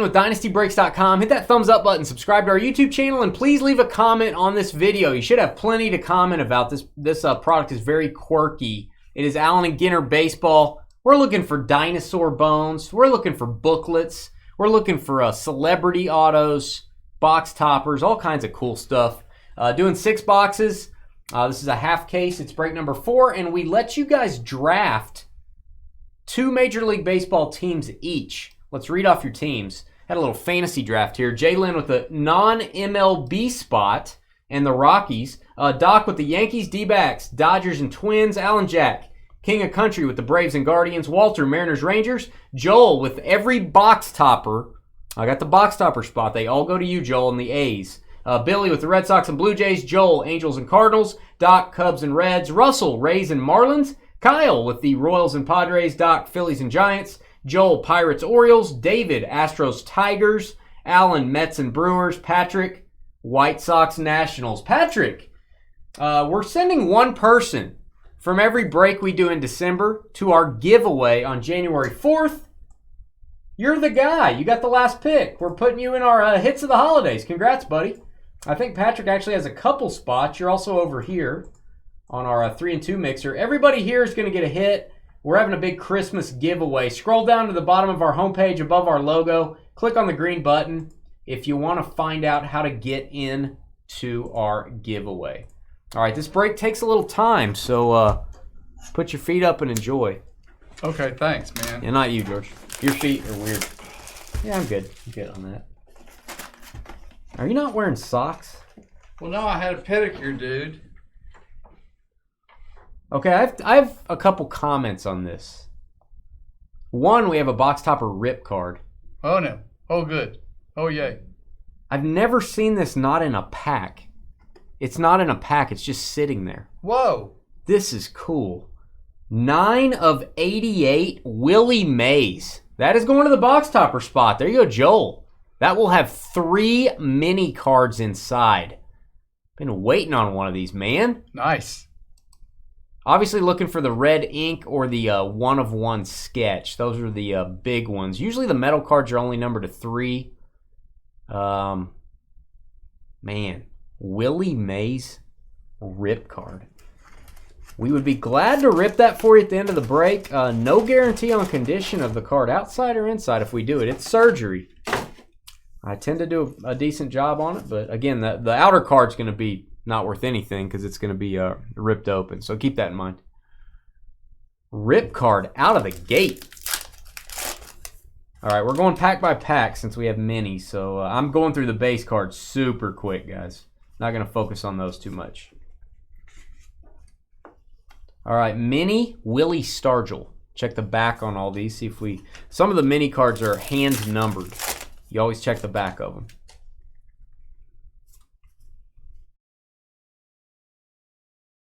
with DynastyBreaks.com. Hit that thumbs up button, subscribe to our YouTube channel, and please leave a comment on this video. You should have plenty to comment about. This product is very quirky. It is Allen and Ginter baseball. We're looking for dinosaur bones. We're looking for booklets. We're looking for celebrity autos, box toppers, all kinds of cool stuff. Doing 6 boxes. This is a half case. It's break number 4, and we let you guys draft 2 Major League Baseball teams each. Let's read off your teams. Had a little fantasy draft here. Jalen with the non-MLB spot and the Rockies. Doc with the Yankees, D-backs, Dodgers, and Twins. Alan Jack, King of Country with the Braves and Guardians. Walter, Mariners, Rangers. Joel with every box topper. I got the box topper spot. They all go to you, Joel, and the A's. Billy with the Red Sox and Blue Jays. Joel, Angels and Cardinals. Doc, Cubs and Reds. Russell, Rays and Marlins. Kyle with the Royals and Padres. Doc, Phillies and Giants. Joel, Pirates, Orioles. David, Astros, Tigers. Alan, Mets and Brewers. Patrick, White Sox, Nationals. Patrick, we're sending one person from every break we do in December to our giveaway on January 4th. You're the guy. You got the last pick. We're putting you in our hits of the holidays. Congrats, buddy. I think Patrick actually has a couple spots. You're also over here on our 3 and 2 mixer. Everybody here is going to get a hit. We're having a big Christmas giveaway. Scroll down to the bottom of our homepage above our logo. Click on the green button if you want to find out how to get in to our giveaway. All right, this break takes a little time, so put your feet up and enjoy. Okay, thanks, man. Yeah, not you, George. Your feet are weird. Yeah, I'm good. I'm good on that. Are you not wearing socks? Well, no, I had a pedicure, dude. Okay, I have a couple comments on this. One, we have a box topper rip card. Oh, no. Oh, good. Oh, yay. I've never seen this not in a pack. It's not in a pack. It's just sitting there. Whoa. This is cool. 9 of 88, Willie Mays. That is going to the box topper spot. There you go, Joel. That will have 3 mini cards inside. Been waiting on one of these, man. Nice. Obviously looking for the red ink or the 1-of-1 sketch. Those are the big ones. Usually the metal cards are only numbered to 3. Man, Willie Mays rip card. We would be glad to rip that for you at the end of the break. No guarantee on condition of the card outside or inside if we do it. It's surgery. I tend to do a decent job on it, but again, the outer card's going to be not worth anything because it's going to be ripped open. So keep that in mind. Rip card out of the gate. All right, we're going pack by pack since we have minis. So I'm going through the base cards super quick, guys. Not going to focus on those too much. All right, mini Willie Stargell. Check the back on all these. See if some of the mini cards are hand numbered. You always check the back of them.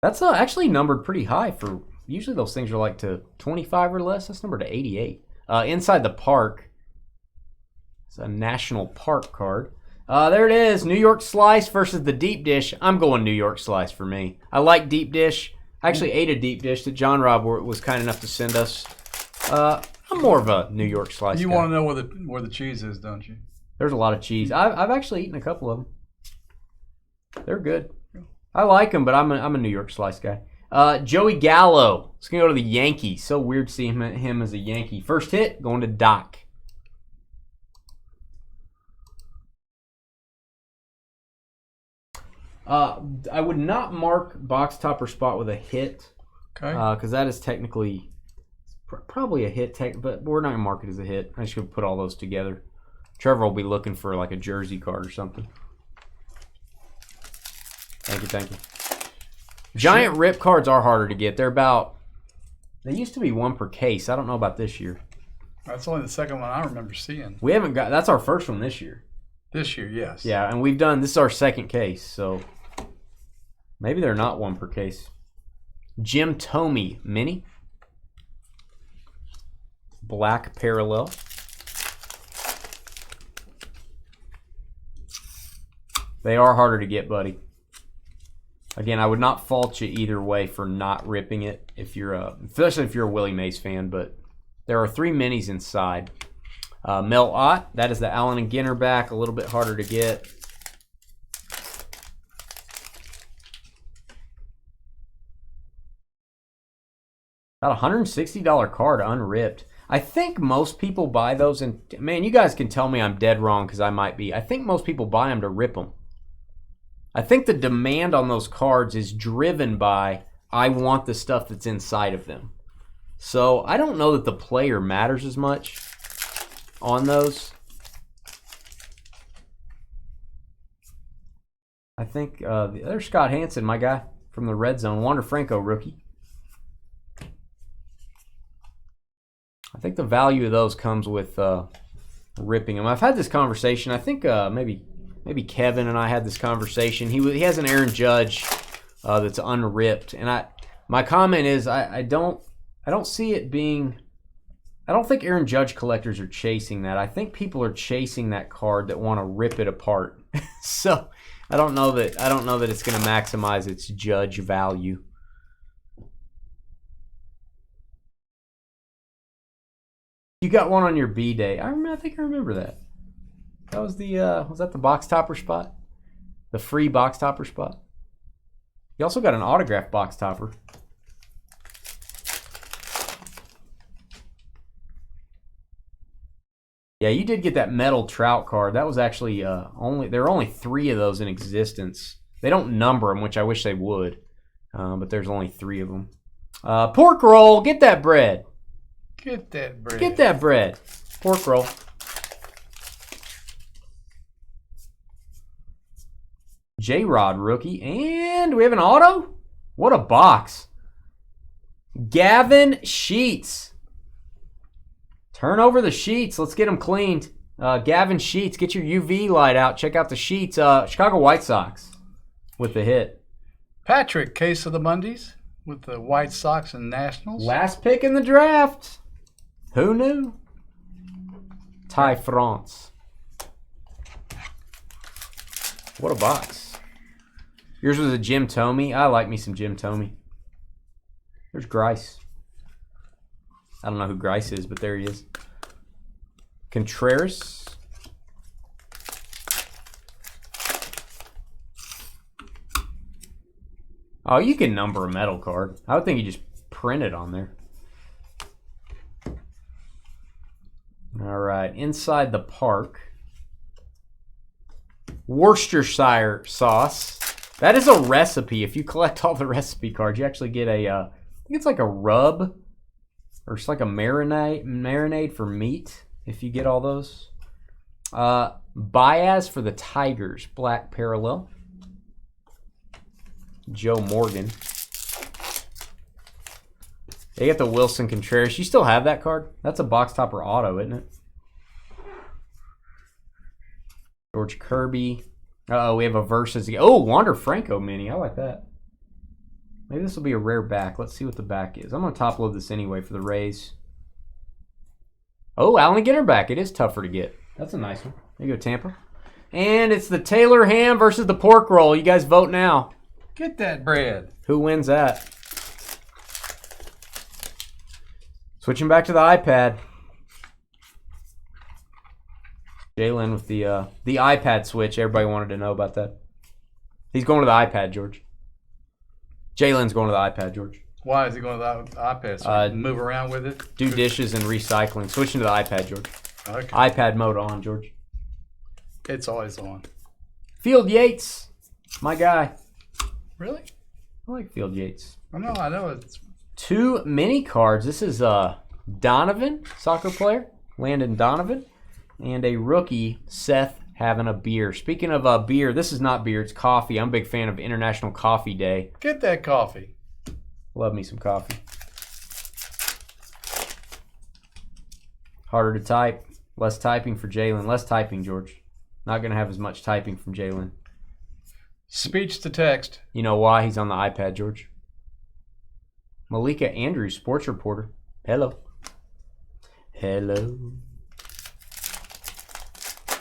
That's actually numbered pretty high for, usually those things are like to 25 or less. That's numbered to 88. Inside the park, it's a National Park card. There it is, New York Slice versus the Deep Dish. I'm going New York Slice for me. I like Deep Dish. I actually ate a Deep Dish that John Robb was kind enough to send us. I'm more of a New York Slice You guy. want to know where the cheese is, don't you? There's a lot of cheese. I've actually eaten a couple of them. They're good. I like them, but I'm a New York Slice guy. Joey Gallo. Let's go to the Yankees. So weird seeing him as a Yankee. First hit, going to Doc. I would not mark box topper spot with a hit. Okay. Because that is technically probably a hit, but we're not going to mark it as a hit. I just going to put all those together. Trevor will be looking for like a jersey card or something. Thank you, thank you. Giant rip cards are harder to get. They used to be 1 per case. I don't know about this year. That's only the second one I remember seeing. We haven't got, that's our first one this year. This year, yes. Yeah, and this is our second case, so maybe they're not 1 per case. Jim Thome mini. Black parallel. They are harder to get, buddy. Again, I would not fault you either way for not ripping it if you're especially if you're a Willie Mays fan, but there are 3 minis inside. Mel Ott, that is the Allen and Ginter back, a little bit harder to get. About $160 card unripped. I think most people buy those, and man, you guys can tell me I'm dead wrong because I might be. I think most people buy them to rip them. I think the demand on those cards is driven by, I want the stuff that's inside of them. So I don't know that the player matters as much on those. I think there's Scott Hansen, my guy from the Red Zone. Wander Franco rookie. I think the value of those comes with ripping them. I've had this conversation. I think maybe Kevin and I had this conversation. He has an Aaron Judge that's unripped, and my comment is I don't see it being. I don't think Aaron Judge collectors are chasing that. I think people are chasing that card that want to rip it apart. So I don't know that it's going to maximize its Judge value. You got one on your B day. I think I remember that. That was was that the box topper spot? The free box topper spot? You also got an autographed box topper. Yeah, you did get that metal Trout card. That was actually there are only 3 of those in existence. They don't number them, which I wish they would. But there's only 3 of them. Pork roll, get that bread. Get that bread. Get that bread. Pork roll. J-Rod rookie. And we have an auto? What a box. Gavin Sheets. Turn over the sheets. Let's get them cleaned. Gavin Sheets, get your UV light out. Check out the sheets. Chicago White Sox with the hit. Patrick, case of the Mondays with the White Sox and Nationals. Last pick in the draft. Who knew? Ty France. What a box. Yours was a Jim Thome. I like me some Jim Thome. There's Grice. I don't know who Grice is, but there he is. Contreras. Oh, you can number a metal card. I would think you just print it on there. All right, inside the park. Worcestershire sauce. That is a recipe. If you collect all the recipe cards, you actually get a, I think it's like a rub, or it's like a marinade for meat, if you get all those. Baez for the Tigers, black parallel. Joe Morgan. They get the Wilson Contreras. You still have that card? That's a box topper auto, isn't it? George Kirby. Uh-oh, we have a versus. Oh, Wander Franco mini. I like that. Maybe this will be a rare back. Let's see what the back is. I'm going to top load this anyway for the Rays. Oh, Allen Ginter back. It is tougher to get. That's a nice one. There you go, Tampa. And it's the Taylor ham versus the pork roll. You guys vote now. Get that bread. Who wins that? Switching back to the iPad. Jalen with the iPad switch. Everybody wanted to know about that. He's going to the iPad, George. Jalen's going to the iPad, George. Why is he going to the iPad? So he can move around with it? Do dishes and recycling. Switching to the iPad, George. Okay. iPad mode on, George. It's always on. Field Yates. My guy. Really? I like Field Yates. I know. It's 2 mini cards. This is Donovan, soccer player. Landon Donovan. And a rookie, Seth having a beer. Speaking of beer, this is not beer, it's coffee. I'm a big fan of International Coffee Day. Get that coffee. Love me some coffee. Harder to type. Less typing for Jalen. Less typing, George. Not going to have as much typing from Jalen. Speech to text. You know why? He's on the iPad, George. Malika Andrews, sports reporter. Hello. Hello.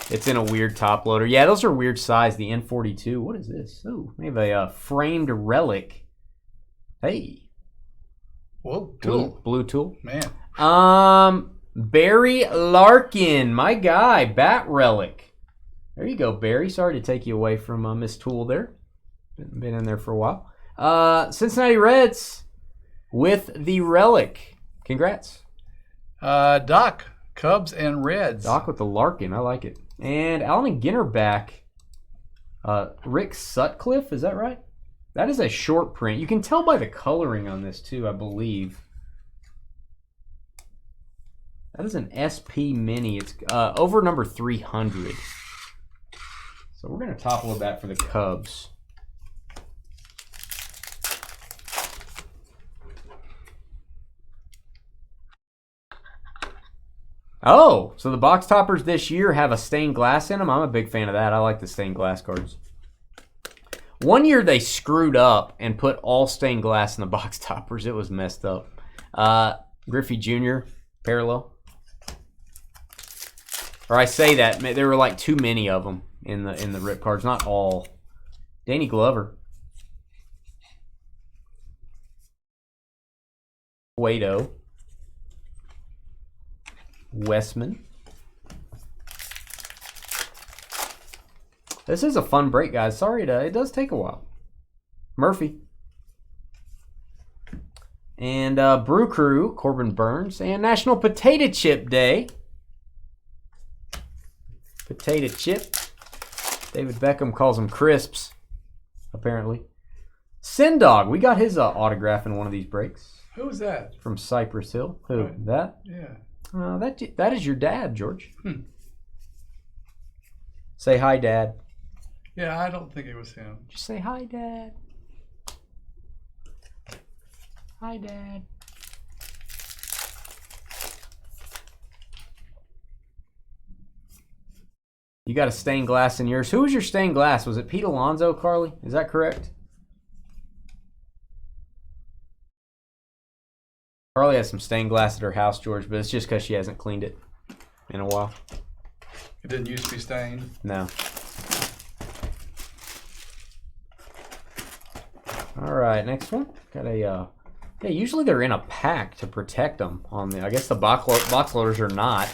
It's in a weird top loader. Yeah, those are weird size. The N42. What is this? Oh, we have a framed relic. Hey. Whoa, tool. Blue tool. Man. Barry Larkin, my guy, Bat Relic. There you go, Barry. Sorry to take you away from Miss Tool there. Been in there for a while. Cincinnati Reds with the Relic. Congrats. Doc, Cubs and Reds. Doc with the Larkin. I like it. And Alan and Ginter back. Rick Sutcliffe, is that right? That is a short print. You can tell by the coloring on this too, I believe. That is an SP Mini. It's over number 300. So we're going to top load that for the Cubs. Oh, so the box toppers this year have a stained glass in them. I'm a big fan of that. I like the stained glass cards. One year they screwed up and put all stained glass in the box toppers. It was messed up. Griffey Jr. parallel. Or I say that there were like too many of them in the rip cards. Not all. Danny Glover. Cueto. Westman. This is a fun break, guys. Sorry, it does take a while. Murphy. And Brew Crew, Corbin Burns. And National Potato Chip Day. Potato chip. David Beckham calls them crisps, apparently. Sendog, we got his autograph in one of these breaks. Who was that? From Cypress Hill. Who? Right. That? Yeah. That is your dad, George. Say hi, Dad. Yeah, I don't think it was him. Just say hi, Dad. Hi, Dad. You got a stained glass in yours. Who was your stained glass? Was it Pete Alonso, Carly? Is that correct? Carly has some stained glass at her house, George, but it's just because she hasn't cleaned it in a while. It didn't used to be stained? No. All right, next one. Got a, yeah, usually they're in a pack to protect them on the, I guess the box loaders are not.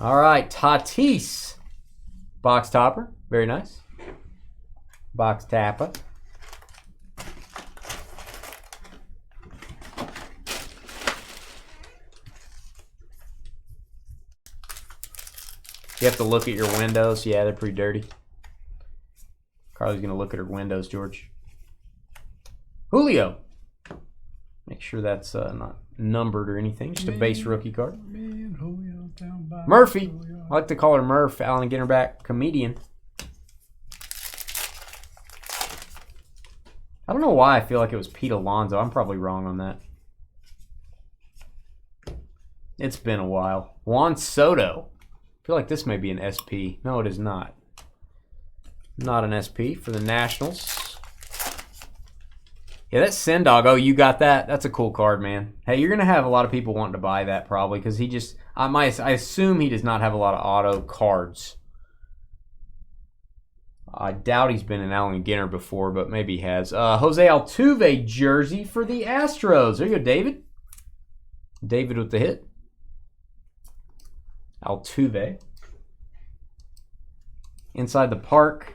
All right, Tatis. Box topper, very nice. Box tapper. You have to look at your windows. Yeah, they're pretty dirty. Carly's going to look at her windows, George. Julio. Make sure that's not numbered or anything. Just a base rookie card. Murphy. I like to call her Murph. Alan Ginterback, comedian. I don't know why I feel like it was Pete Alonso. I'm probably wrong on that. It's been a while. Juan Soto. I feel like this may be an SP. No, it is not. Not an SP for the Nationals. Yeah, that's Sendog. Oh, you got that? That's a cool card, man. Hey, you're going to have a lot of people wanting to buy that probably because he just, I assume he does not have a lot of auto cards. I doubt he's been in Alan Ginter before, but maybe he has. Jose Altuve jersey for the Astros. There you go, David. David with the hit. Altuve. Inside the Park.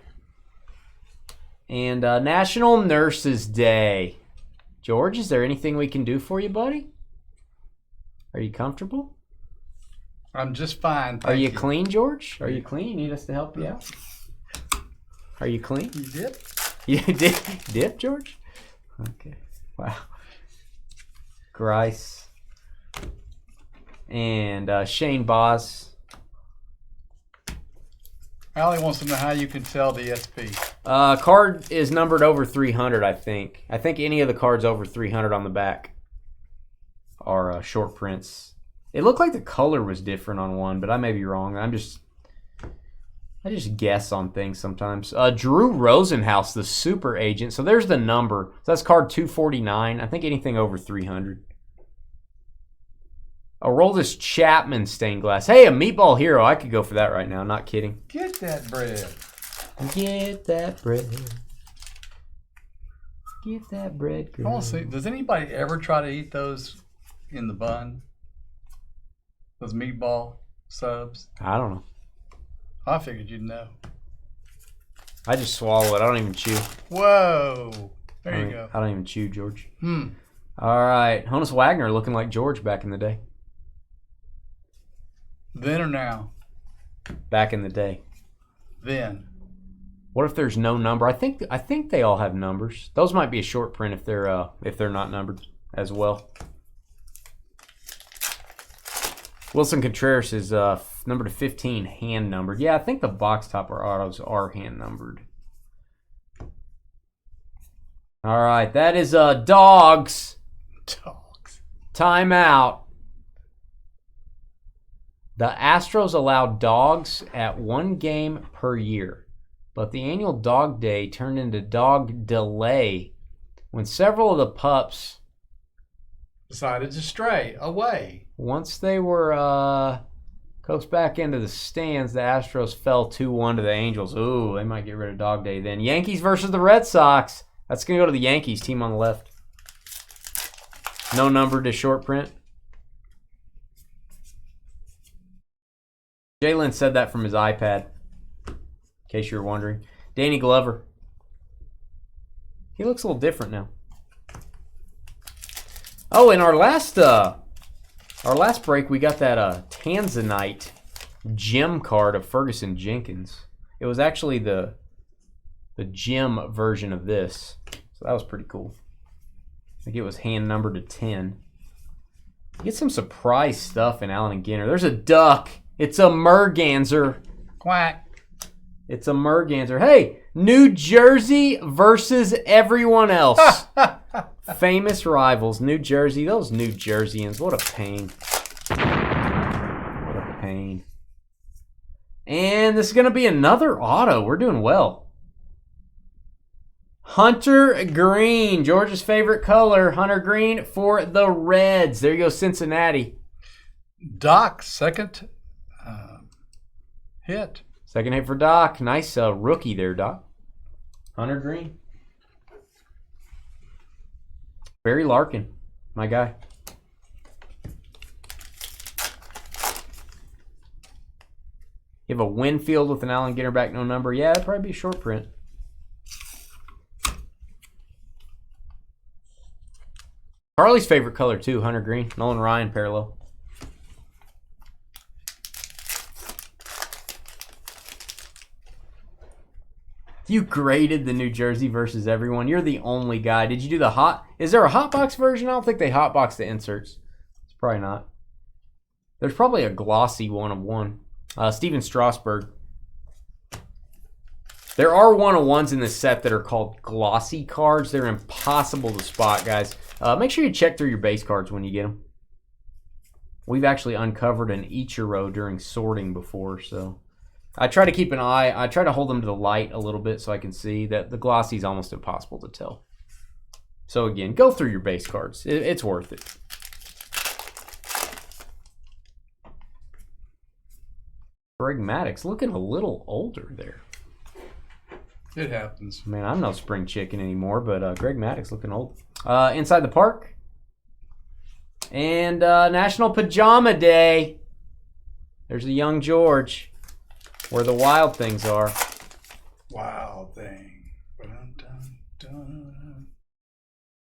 And National Nurses Day. George, is there anything we can do for you, buddy? Are you comfortable? I'm just fine. Are you clean, George? Are you clean? You need us to help you out? Are you clean? You dip? You dip, George? Okay. Wow. Grice. And Shane Boz. Allie wants to know how you can tell the SP. Card is numbered over 300, I think. I think any of the cards over 300 on the back are short prints. It looked like the color was different on one, but I may be wrong. I just guess on things sometimes. Drew Rosenhaus, the super agent. So there's the number. So that's card 249. I think anything over 300. Aroldis Chapman stained glass. Hey, a Meatball Hero. I could go for that right now. Not kidding. Get that bread. Get that bread. Get that bread, girl. I want to see. Does anybody ever try to eat those in the bun? Those meatball subs. I don't know. I figured you'd know. I just swallow it. I don't even chew. Whoa. There you go. I don't even chew, George. All right. Honus Wagner looking like George back in the day. Then or now? Back in the day. Then. What if there's no number? I think they all have numbers. Those might be a short print if they're not numbered as well. Wilson Contreras is number to 15, hand numbered. Yeah, I think the box topper autos are hand numbered. All right, that is dogs. Dogs. Timeout. The Astros allow dogs at 1 game per year, but the annual dog day turned into dog delay when several of the pups Decided to stray away. Once they were coaxed back into the stands, the Astros fell 2-1 to the Angels. Ooh, they might get rid of dog day then. Yankees versus the Red Sox. That's going to go to the Yankees, team on the left. No number to short print. Jalen said that from his iPad, in case you were wondering. Danny Glover. He looks a little different now. Oh, in our last break, we got that Tanzanite gem card of Ferguson Jenkins. It was actually the gem version of this, so that was pretty cool. I think it was hand numbered to 10. Get some surprise stuff in Allen and Ginter. There's a duck. It's a merganser. Quack. It's a merganser. Hey, New Jersey versus everyone else. Famous rivals, New Jersey. Those New Jerseyans, what a pain. What a pain. And this is going to be another auto. We're doing well. Hunter Green, Georgia's favorite color. Hunter Green for the Reds. There you go, Cincinnati. Doc, second hit. Second hit for Doc. Nice rookie there, Doc. Hunter Green. Barry Larkin, my guy. You have a Winfield with an Allen Ginter back, no number. Yeah, that'd probably be a short print. Harley's favorite color, too, Hunter Green. Nolan Ryan, parallel. You graded the New Jersey versus everyone. You're the only guy. Did you do the hot? Is there a hot box version? I don't think they hot box the inserts. It's probably not. There's probably a glossy 1-of-1. Steven Strasburg. There are 1-of-1s in this set that are called glossy cards. They're impossible to spot, guys. Make sure you check through your base cards when you get them. We've actually uncovered an Ichiro during sorting before, so I try to keep an eye. I try to hold them to the light a little bit so I can see that the glossy is almost impossible to tell. So again, go through your base cards. It's worth it. Greg Maddux looking a little older there. It happens. Man, I'm no spring chicken anymore, but Greg Maddux looking old. Inside the Park. And National Pajama Day. There's a young George. Where the wild things are. Wild thing. Dun, dun, dun.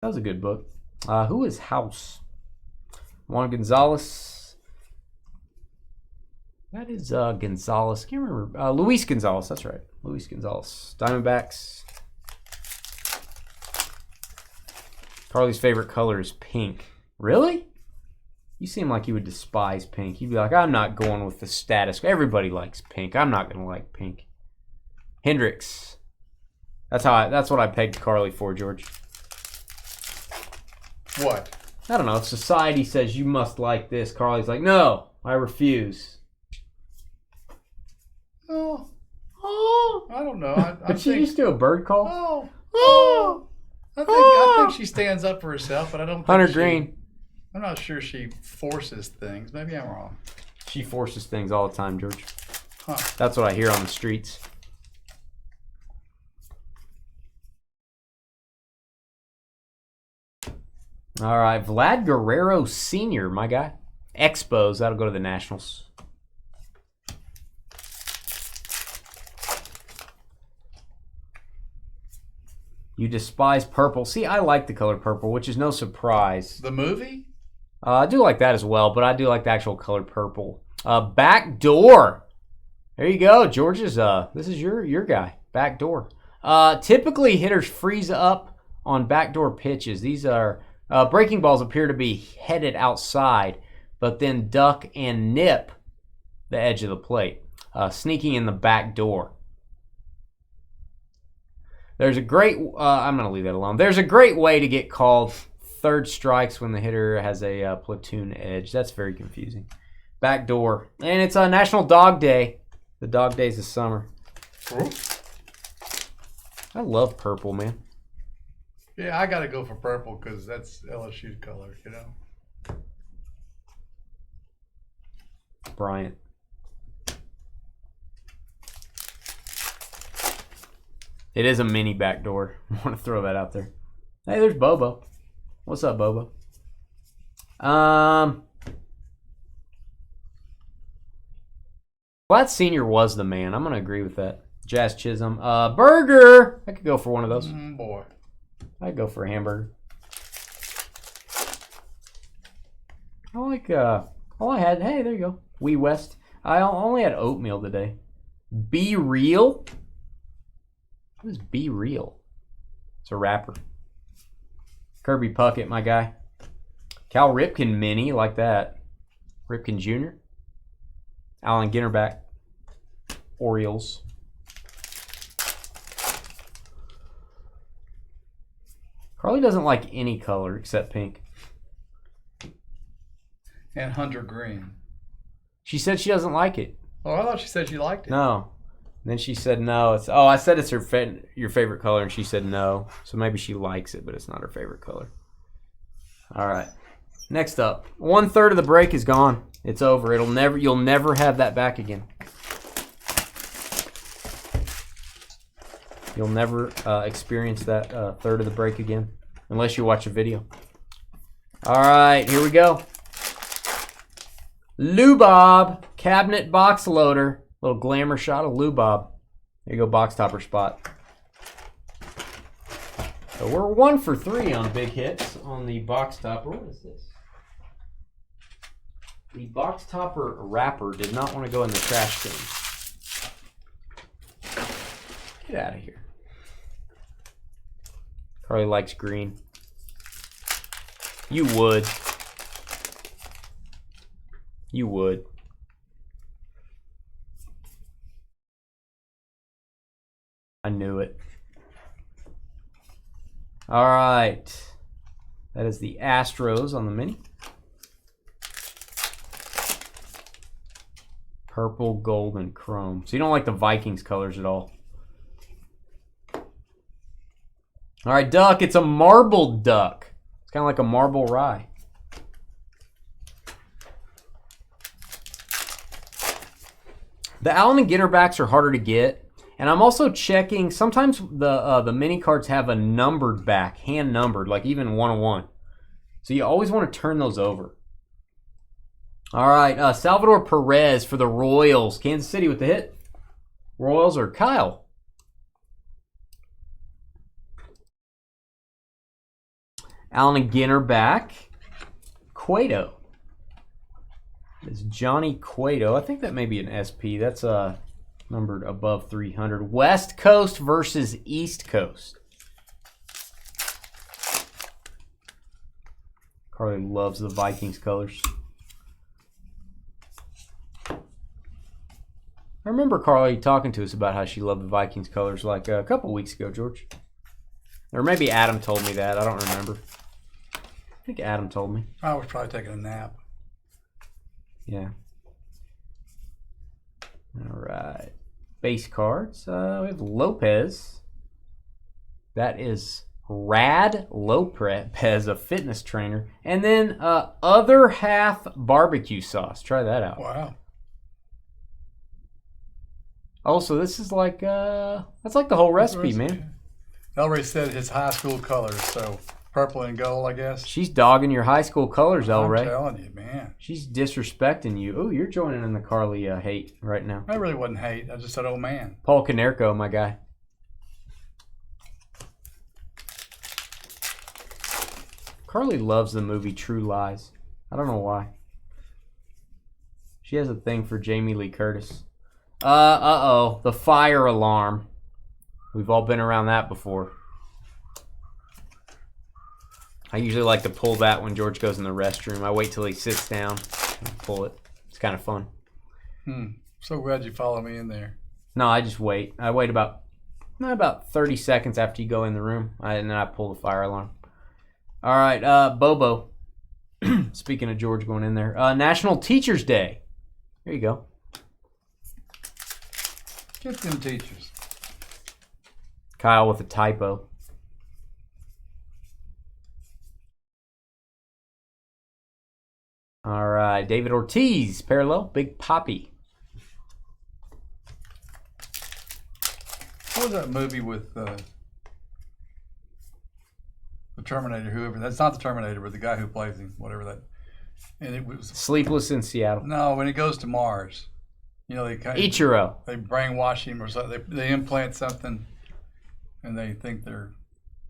That was a good book. Who is House? Juan Gonzalez. That is Gonzalez. Can't remember. Luis Gonzalez. That's right. Luis Gonzalez. Diamondbacks. Carly's favorite color is pink. Really? You seem like you would despise pink. You'd be like, I'm not going with the status. Everybody likes pink. I'm not going to like pink. Hendricks. That's what I pegged Carly for, George. What? I don't know. If society says you must like this, Carly's like, no, I refuse. Oh, I don't know. But she used to a bird call. I think she stands up for herself, but I don't think Hunter Green. I'm not sure she forces things. Maybe I'm wrong. She forces things all the time, George. Huh. That's what I hear on the streets. All right, Vlad Guerrero Sr., my guy. Expos, that'll go to the Nationals. You despise purple. See, I like the color purple, which is no surprise. The movie? I do like that as well, but I do like the actual color purple. Backdoor. There you go. George's, this is your guy. Backdoor. Typically, hitters freeze up on backdoor pitches. These are breaking balls appear to be headed outside, but then duck and nip the edge of the plate, sneaking in the back door. There's a great, I'm going to leave that alone. There's a great way to get called third strikes when the hitter has a platoon edge. That's very confusing. Backdoor. And it's National Dog Day. The dog days of summer. Ooh. I love purple, man. Yeah, I got to go for purple because that's LSU's color, you know. Bryant. It is a mini backdoor. I want to throw that out there. Hey, there's Bobo. What's up, Bobo? Glad Senior was the man. I'm going to agree with that. Jazz Chisholm. Burger. I could go for one of those. Boy. I'd go for a hamburger. I like, all I had, hey, there you go. Wee West. I only had oatmeal today. Be Real? What is Be Real? It's a rapper. Kirby Puckett, my guy. Cal Ripken mini, like that. Ripken Jr. Alan Ginter back. Orioles. Carly doesn't like any color except pink. And Hunter Green. She said she doesn't like it. Oh, I thought she said she liked it. No. And then she said no. I said it's your favorite color, and she said no. So maybe she likes it, but it's not her favorite color. All right. Next up, 1/3 of the break is gone. It's over. You'll never have that back again. You'll never experience that third of the break again, unless you watch a video. All right, here we go. Lubob cabinet box loader. Little glamour shot of Lubob. There you go, box topper spot. So we're 1 for 3 on big hits on the box topper. What is this? The box topper wrapper did not want to go in the trash can. Get out of here. Carly likes green. You would. You would. I knew it. All right. That is the Astros on the mini. Purple, gold, and chrome. So you don't like the Vikings colors at all. All right, duck. It's a marbled duck. It's kind of like a marble rye. The Allen and Ginter backs are harder to get. And I'm also checking, sometimes the mini cards have a numbered back, hand numbered, like even 101. So you always want to turn those over. All right, Salvador Perez for the Royals. Kansas City with the hit. Royals or Kyle. Allen and Ginter back. Cueto. It's Johnny Cueto. I think that may be an SP. That's numbered above 300. West Coast versus East Coast. Carly loves the Vikings colors. I remember Carly talking to us about how she loved the Vikings colors like a couple weeks ago, George. Or maybe Adam told me that. I don't remember. I think Adam told me. I was probably taking a nap. Yeah. All right. Base cards. We have Lopez. That is Rad Lopez, a fitness trainer. And then other half barbecue sauce. Try that out. Wow. Oh, so this is like, that's like the whole recipe, man. Elray said his high school colors, so Purple and gold, I guess. She's dogging your high school colors, El Ray. I'm telling you, man. She's disrespecting you. Oh, you're joining in the Carly hate right now. I really wasn't hate. I just said, oh, man. Paul Konerko, my guy. Carly loves the movie True Lies. I don't know why. She has a thing for Jamie Lee Curtis. Uh-oh. The fire alarm. We've all been around that before. I usually like to pull that when George goes in the restroom. I wait till he sits down and pull it. It's kind of fun. So glad you followed me in there. No, I just wait. I wait about 30 seconds after you go in the room, and then I pull the fire alarm. All right, Bobo. Speaking of George going in there. National Teachers Day. There you go. Get them teachers. Kyle with a typo. All right, David Ortiz, parallel, Big Poppy. What was that movie with the Terminator, whoever? That's not the Terminator, but the guy who plays him, whatever that. And it was Sleepless in Seattle. No, when he goes to Mars, you know, they Ichiro. They brainwash him or something. They implant something, and they think they're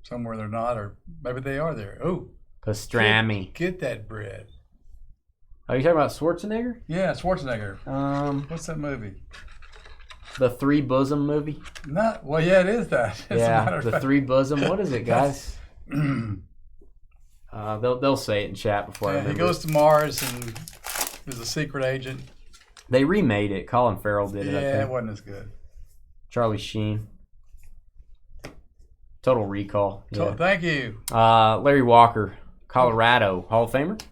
somewhere they're not, or maybe they are there. Oh, Pastrami. Get that bread. Are you talking about Schwarzenegger? Yeah, Schwarzenegger. What's that movie? The Three Bosom movie? Well, yeah, it is that. Yeah, the Three Bosom. What is it, guys? They'll say it in chat before I remember. He goes to Mars and is a secret agent. They remade it. Colin Farrell did it, I think. Yeah, it wasn't as good. Charlie Sheen. Total Recall. Yeah. Thank you. Larry Walker, Colorado, Hall of Famer.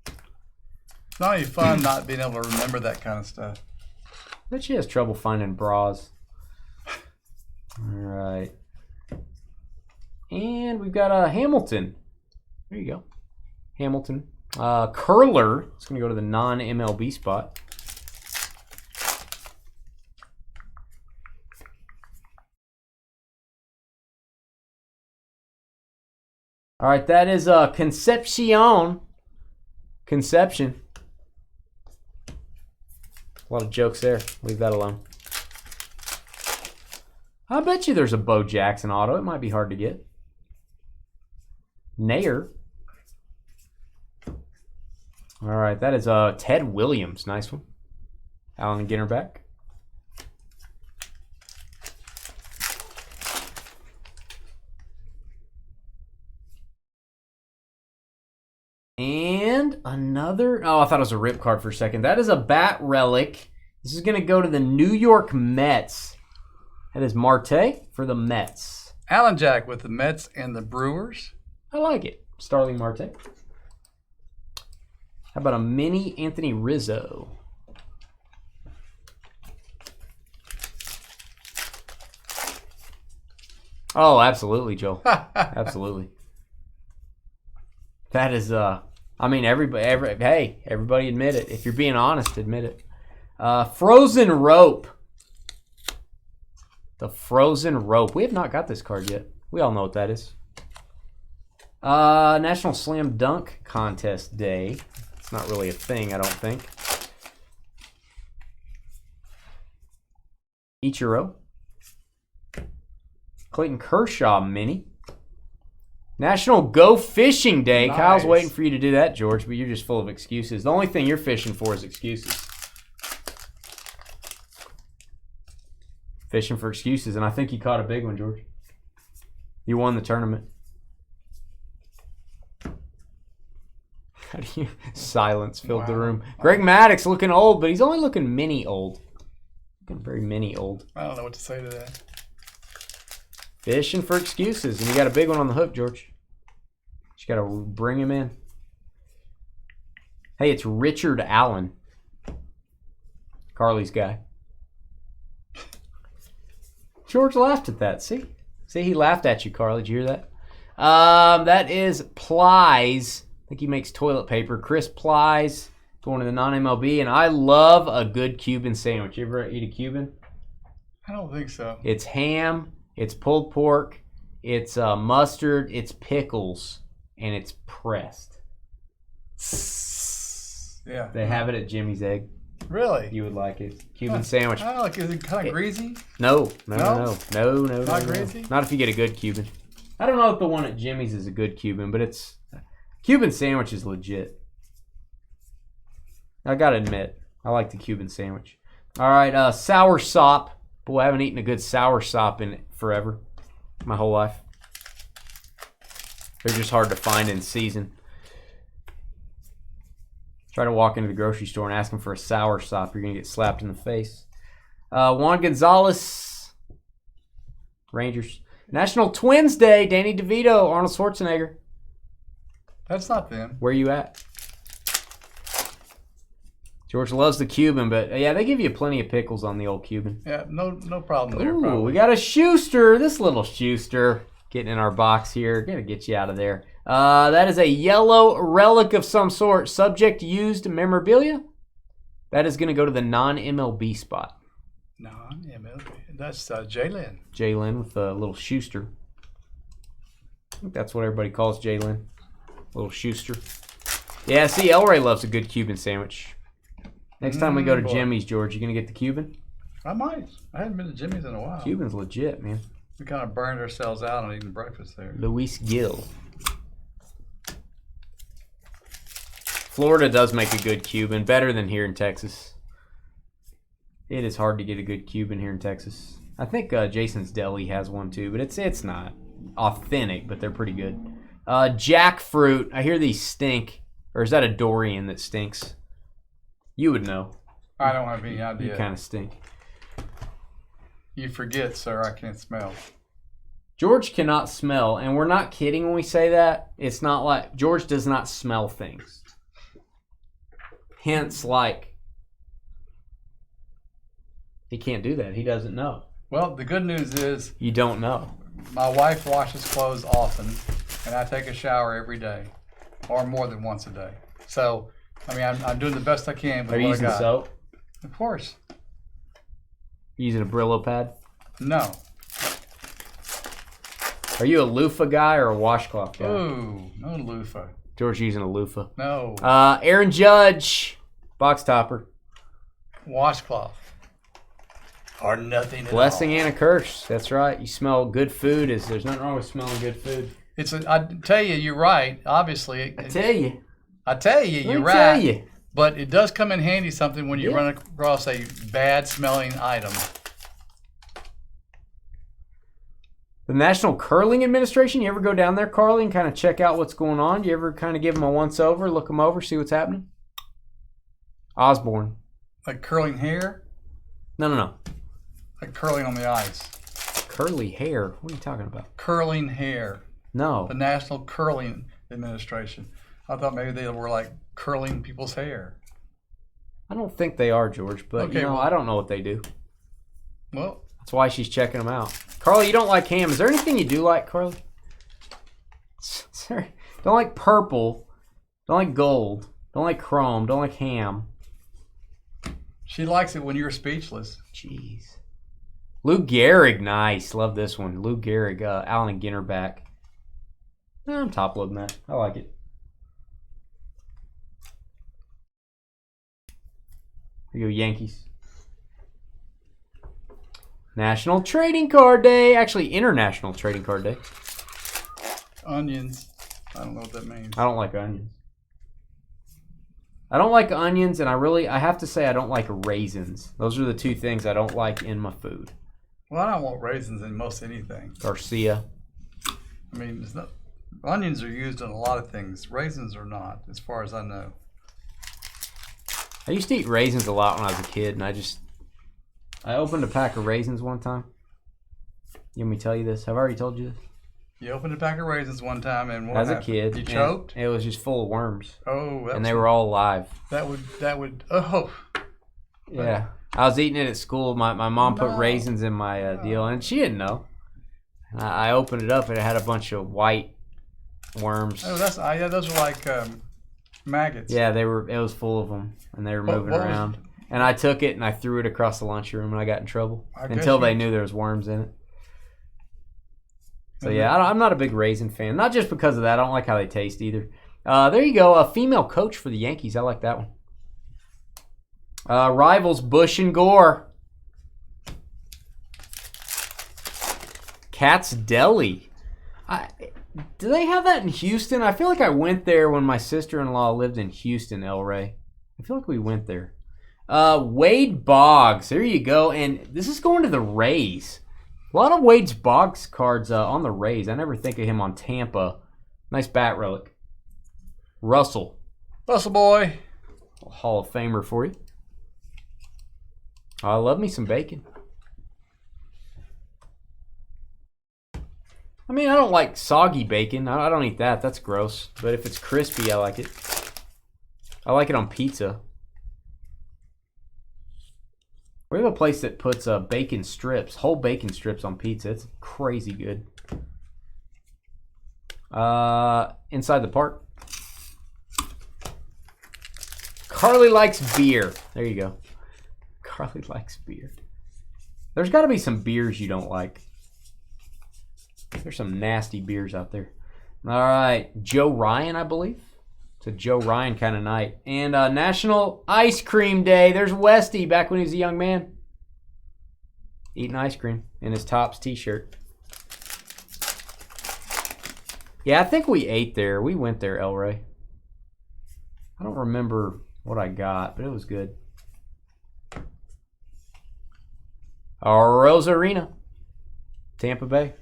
It's not any fun not being able to remember that kind of stuff. Bet she has trouble finding bras. All right. And we've got Hamilton. There you go. Hamilton. Curler. It's going to go to the non-MLB spot. All right, that is Concepcion. Conception. A lot of jokes there. Leave that alone. I bet you there's a Bo Jackson auto. It might be hard to get. Nair. All right, that is Ted Williams. Nice one. Alan and Ginter back. And another. Oh, I thought it was a rip card for a second. That is a bat relic. This is going to go to the New York Mets. That is Marte for the Mets. Alan Jack with the Mets and the Brewers. I like it. Starling Marte. How about a mini Anthony Rizzo? Oh, absolutely, Joel. Absolutely. That is, I mean, everybody admit it. If you're being honest, admit it. Frozen Rope. The Frozen Rope. We have not got this card yet. We all know what that is. National Slam Dunk Contest Day. It's not really a thing, I don't think. Ichiro. Clayton Kershaw mini. National Go Fishing Day. Nice. Kyle's waiting for you to do that, George, but you're just full of excuses. The only thing you're fishing for is excuses. Fishing for excuses, and I think you caught a big one, George. You won the tournament. How do you... Silence filled the room. Greg Maddux looking old, but he's only looking mini old. Looking very mini old. I don't know what to say to that. Fishing for excuses, and you got a big one on the hook, George. You got to bring him in. Hey, it's Richard Allen. Carly's guy. George laughed at that. See, he laughed at you, Carly. Did you hear that? That is Plies. I think he makes toilet paper. Chris Plies going to the non-MLB, and I love a good Cuban sandwich. You ever eat a Cuban? I don't think so. It's ham. It's pulled pork. It's mustard, it's pickles, and it's pressed. Yeah. They have it at Jimmy's Egg. Really? You would like it. Cuban sandwich. I like it. Is it kind of greasy? No. Not greasy? Not if you get a good Cuban. I don't know if the one at Jimmy's is a good Cuban, but it's Cuban sandwich is legit. I gotta admit, I like the Cuban sandwich. All right, sour sop. Boy, I haven't eaten a good sour sop in forever. My whole life. They're just hard to find in season. Try to walk into the grocery store and ask them for a sour sop. You're going to get slapped in the face. Juan Gonzalez. Rangers. National Twins Day. Danny DeVito. Arnold Schwarzenegger. That's not them. Where you at? George loves the Cuban, but yeah, they give you plenty of pickles on the old Cuban. Yeah, no problem there. Ooh, Probably. we got a Schuster. This little Schuster getting in our box here. Gonna get you out of there. That is a yellow relic of some sort. Subject used memorabilia. That is gonna go to the non-MLB spot. Non-MLB. That's Jalen. Jalen with a little Schuster. I think that's what everybody calls Jalen. Little Schuster. Yeah, see, Elray loves a good Cuban sandwich. Next time we go to Jimmy's, George, you gonna get the Cuban? I might. I haven't been to Jimmy's in a while. Cuban's legit, man. We kind of burned ourselves out on eating breakfast there. Luis Gil. Florida does make a good Cuban, better than here in Texas. It is hard to get a good Cuban here in Texas. I think Jason's Deli has one too, but it's not authentic, but they're pretty good. Jackfruit. I hear these stink. Or is that a Dorian that stinks? You would know. I don't have any idea. You kind of stink. You forget, sir, I can't smell. George cannot smell, and we're not kidding when we say that. It's not like George does not smell things. Hence, like, he can't do that. He doesn't know. Well, the good news is You don't know. my wife washes clothes often, and I take a shower every day, or more than once a day. So, I mean, I'm doing the best I can with Are you what using I got. soap? Of course. You using a Brillo pad? No. Are you a loofah guy or a washcloth guy? Ooh, no loofah. George using a loofah. No. Aaron Judge, box topper. Washcloth. Or nothing at Blessing all. and a curse. That's right. You smell good food. There's nothing wrong with smelling good food. I tell you, you're right. Obviously. I tell you. You're right. Tell you. But it does come in handy something when you run across a bad smelling item. The National Curling Administration, you ever go down there, Carly, and kind of check out what's going on? You ever kind of give them a once-over, look them over, see what's happening? Osborne. Like curling hair? No. Like curling on the ice. Curly hair? What are you talking about? Curling hair. No. The National Curling Administration. I thought maybe they were like curling people's hair. I don't think they are, George, but Okay, well- I don't know what they do. Well, That's why she's checking them out. Carly, you don't like ham. Is there anything you do like, Carly? Sorry. Don't like purple. Don't like gold. Don't like chrome. Don't like ham. she likes it when you're speechless. Jeez. Lou Gehrig, nice. Love this one. Lou Gehrig, Allen and Ginter back. I'm top loading that. I like it. Here you go, Yankees. National Trading Card Day. Actually, International Trading Card Day. Onions. I don't know what that means. I don't like onions. I don't like onions, and I have to say I don't like raisins. Those are the two things I don't like in my food. Well, I don't want raisins in most anything. Garcia. I mean, it's not, onions are used in a lot of things. Raisins are not, as far as I know. I used to eat raisins a lot when I was a kid, and I opened a pack of raisins one time. You want me to tell you this? Have I already told you this? You opened a pack of raisins one time, and what As a happened? kid. You choked? It was just full of worms. Oh, And they were all alive. That would. Oh, Yeah. I was eating it at school. My mom put No. raisins in my deal, and she didn't know. And I opened it up, and it had a bunch of white worms. oh, those are like maggots. Yeah, it was full of them, and they were moving what was- around. And I took it, and I threw it across the lunchroom, and I got in trouble. I guess Until they you- knew there was worms in it. So yeah, I'm not a big raisin fan. Not just because of that. I don't like how they taste either. There you go. A female coach for the Yankees. I like that one. Rivals Bush and Gore. Cat's Deli. Do they have that in Houston? I feel like I went there when my sister-in-law lived in Houston, El Rey. I feel like we went there. Wade Boggs. There you go. And this is going to the Rays. A lot of Wade Boggs cards on the Rays. I never think of him on Tampa. Nice bat relic. Russell boy. Hall of Famer for you. I love me some bacon. I mean, I don't like soggy bacon. I don't eat that. That's gross. But if it's crispy, I like it. I like it on pizza. We have a place that puts bacon strips, whole bacon strips on pizza. It's crazy good. Inside the park. Carly likes beer. There you go. Carly likes beer. There's got to be some beers you don't like. There's some nasty beers out there. All right. Joe Ryan, I believe. It's a Joe Ryan kind of night. And National Ice Cream Day. There's Westy back when he was a young man. Eating ice cream in his Tops t-shirt. Yeah, I think we ate there. We went there, El Rey. I don't remember what I got, but it was good. Rosarina. Tampa Bay.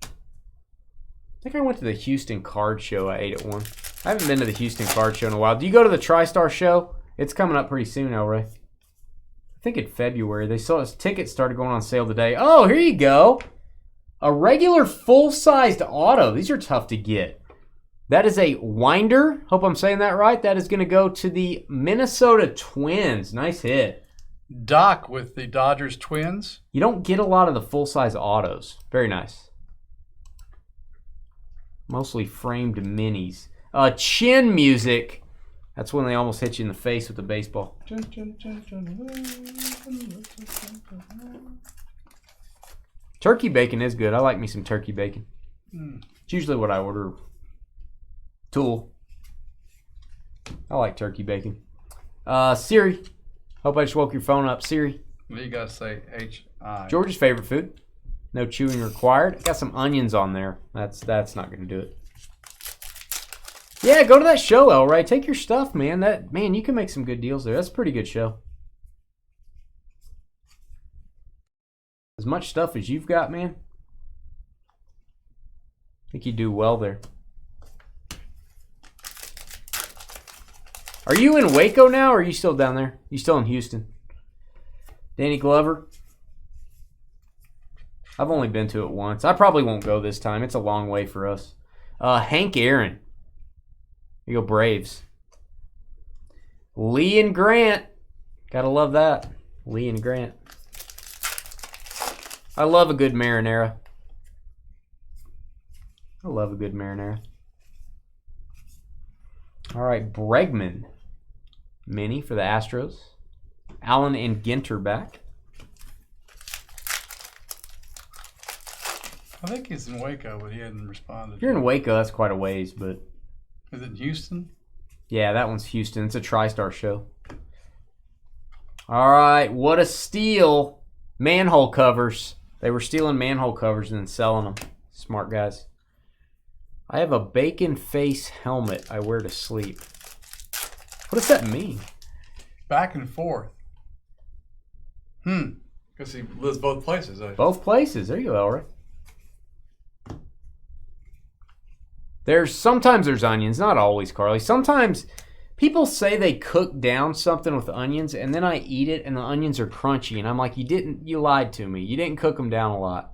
I think I went to the Houston Card Show. I ate at one. I haven't been to the Houston Card Show in a while. Do you go to the TriStar Show? It's coming up pretty soon, El Rey. I think in February. They saw his tickets started going on sale today. Oh, here you go. A regular full-sized auto. These are tough to get. That is a Winder. Hope I'm saying that right. That is going to go to the Minnesota Twins. Nice hit. Doc with the Dodgers Twins. You don't get a lot of the full-size autos. Very nice. Mostly framed minis. Chin music. That's when they almost hit you in the face with the baseball. Turkey bacon is good. I like me some turkey bacon. It's usually what I order. Tool. I like turkey bacon. Siri. Hope I just woke your phone up. Siri. What do you got to say? H-I. George's favorite food. No chewing required. Got some onions on there. That's not going to do it. Yeah, go to that show, El Rey. Take your stuff, man. Man, you can make some good deals there. That's a pretty good show. As much stuff as you've got, man. I think you do well there. Are you in Waco now, or are you still down there? You still in Houston? Danny Glover. I've only been to it once. I probably won't go this time. It's a long way for us. Hank Aaron. Here you go, Braves. Lee and Grant. Gotta love that. Lee and Grant. I love a good marinara. I love a good marinara. All right, Bregman. Mini for the Astros. Allen and Ginter back. I think he's in Waco, but he hadn't responded. If you're in Waco, that's quite a ways, but... Is it Houston? Yeah, that one's Houston. It's a TriStar show. All right, what a steal. Manhole covers. They were stealing manhole covers and then selling them. Smart guys. I have a bacon face helmet I wear to sleep. What does that mean? Back and forth. Because he lives both places. Both places. There you go, Elric. Sometimes there's onions, not always, Carly. Sometimes people say they cook down something with onions, and then I eat it, and the onions are crunchy, and I'm like, you lied to me. You didn't cook them down a lot.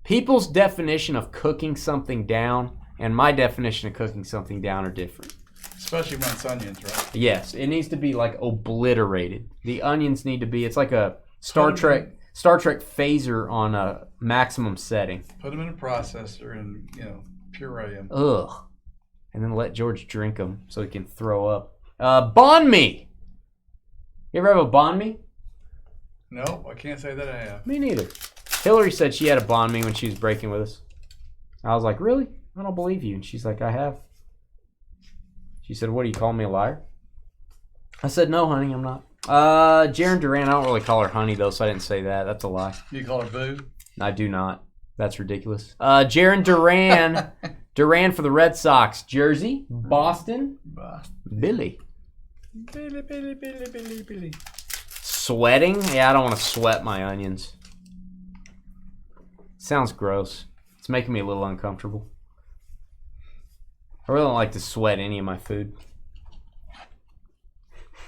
People's definition of cooking something down and my definition of cooking something down are different. Especially when it's onions, right? Yes, it needs to be like obliterated. The onions need to be. It's like a Star Trek phaser on a maximum setting. Put them in a processor and puree them. Ugh. And then let George drink them so he can throw up. Banh mi. You ever have a banh mi? No, I can't say that I have. Me neither. Hillary said she had to bond me when she was breaking with us. I was like, really? I don't believe you. And she's like, I have. She said, what, do you call me a liar? I said, no, honey, I'm not. Jaren Duran, I don't really call her honey, though, so I didn't say that. That's a lie. You call her boo? I do not. That's ridiculous. Jaren Duran. Duran for the Red Sox. Jersey. Boston. Billy. Billy. Sweating? Yeah, I don't want to sweat my onions. Sounds gross. It's making me a little uncomfortable. I really don't like to sweat any of my food.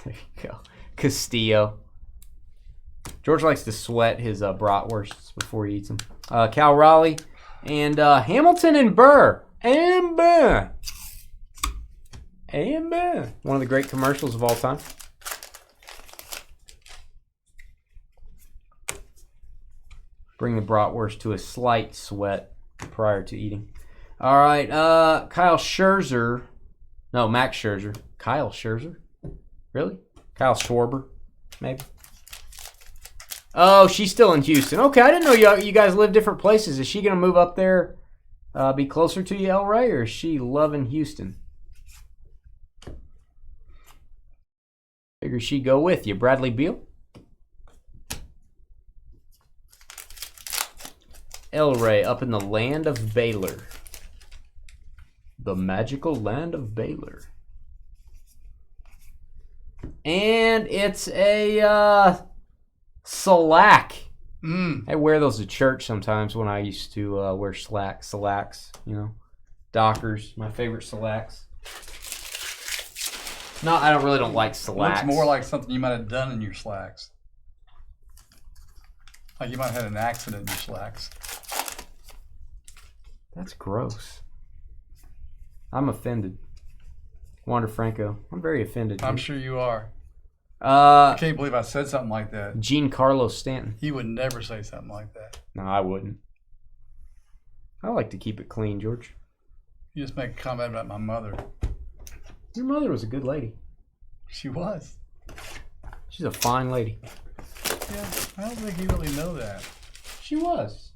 There you go. Castillo. George likes to sweat his bratwursts before he eats them. Cal Raleigh. And Hamilton and Burr. Amber. One of the great commercials of all time. Bring the bratwurst to a slight sweat prior to eating. All right, Kyle Scherzer. No, Max Scherzer. Kyle Scherzer? Really? Kyle Schwarber, maybe? Oh, she's still in Houston. Okay, I didn't know you guys live different places. Is she going to move up there, be closer to you, El Ray, or is she loving Houston? Figure she'd go with you. Bradley Beal? El Ray up in the land of Baylor. The magical land of Baylor. And it's a slack. I wear those to church sometimes when I used to wear slacks, you know. Dockers, my favorite slacks. No, I don't like slacks. Looks more like something you might have done in your slacks. Like you might have had an accident in your slacks. That's gross. I'm offended. Wander Franco. I'm very offended. I'm sure you are. I can't believe I said something like that. Giancarlo Stanton. He would never say something like that. No, I wouldn't. I like to keep it clean, George. You just make a comment about my mother. Your mother was a good lady. She was. She's a fine lady. Yeah, I don't think you really know that. She was.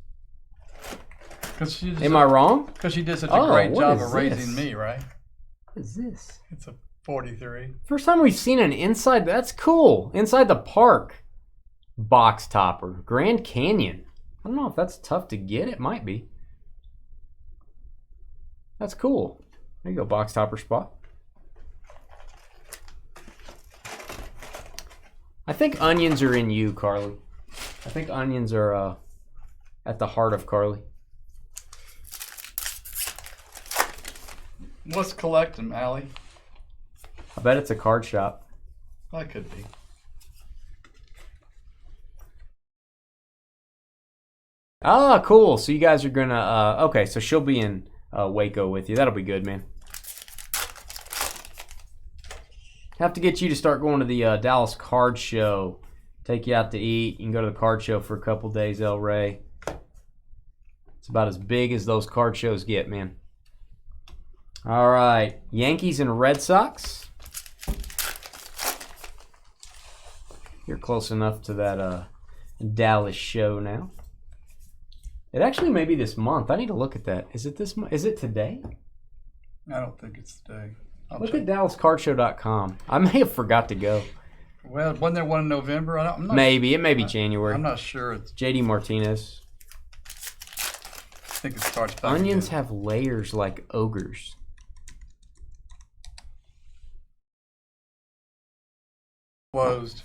Am I wrong? Because she did such a great job of this? raising me, right? What is this? It's a 43. First time we've seen an inside. That's cool. Inside the park box topper. Grand Canyon. I don't know if that's tough to get. It might be. That's cool. There you go, box topper spot. I think onions are in you, Carly. I think onions are at the heart of Carly. Let's collect them, Allie. I bet it's a card shop. That could be. Ah, cool. So you guys are gonna. Okay, so she'll be in Waco with you. That'll be good, man. Have to get you to start going to the Dallas Card Show. Take you out to eat. You can go to the card show for a couple days, El Ray. It's about as big as those card shows get, man. All right, Yankees and Red Sox. You're close enough to that Dallas show now. It actually may be this month. I need to look at that. Is it this month? Is it today? I don't think it's today. Look at DallasCardShow.com. I may have forgot to go. Well, wasn't there one in November? I'm not Maybe. It may be January. I'm not sure. It's, JD Martinez. I think it starts back Onions again. have layers like ogres. Closed.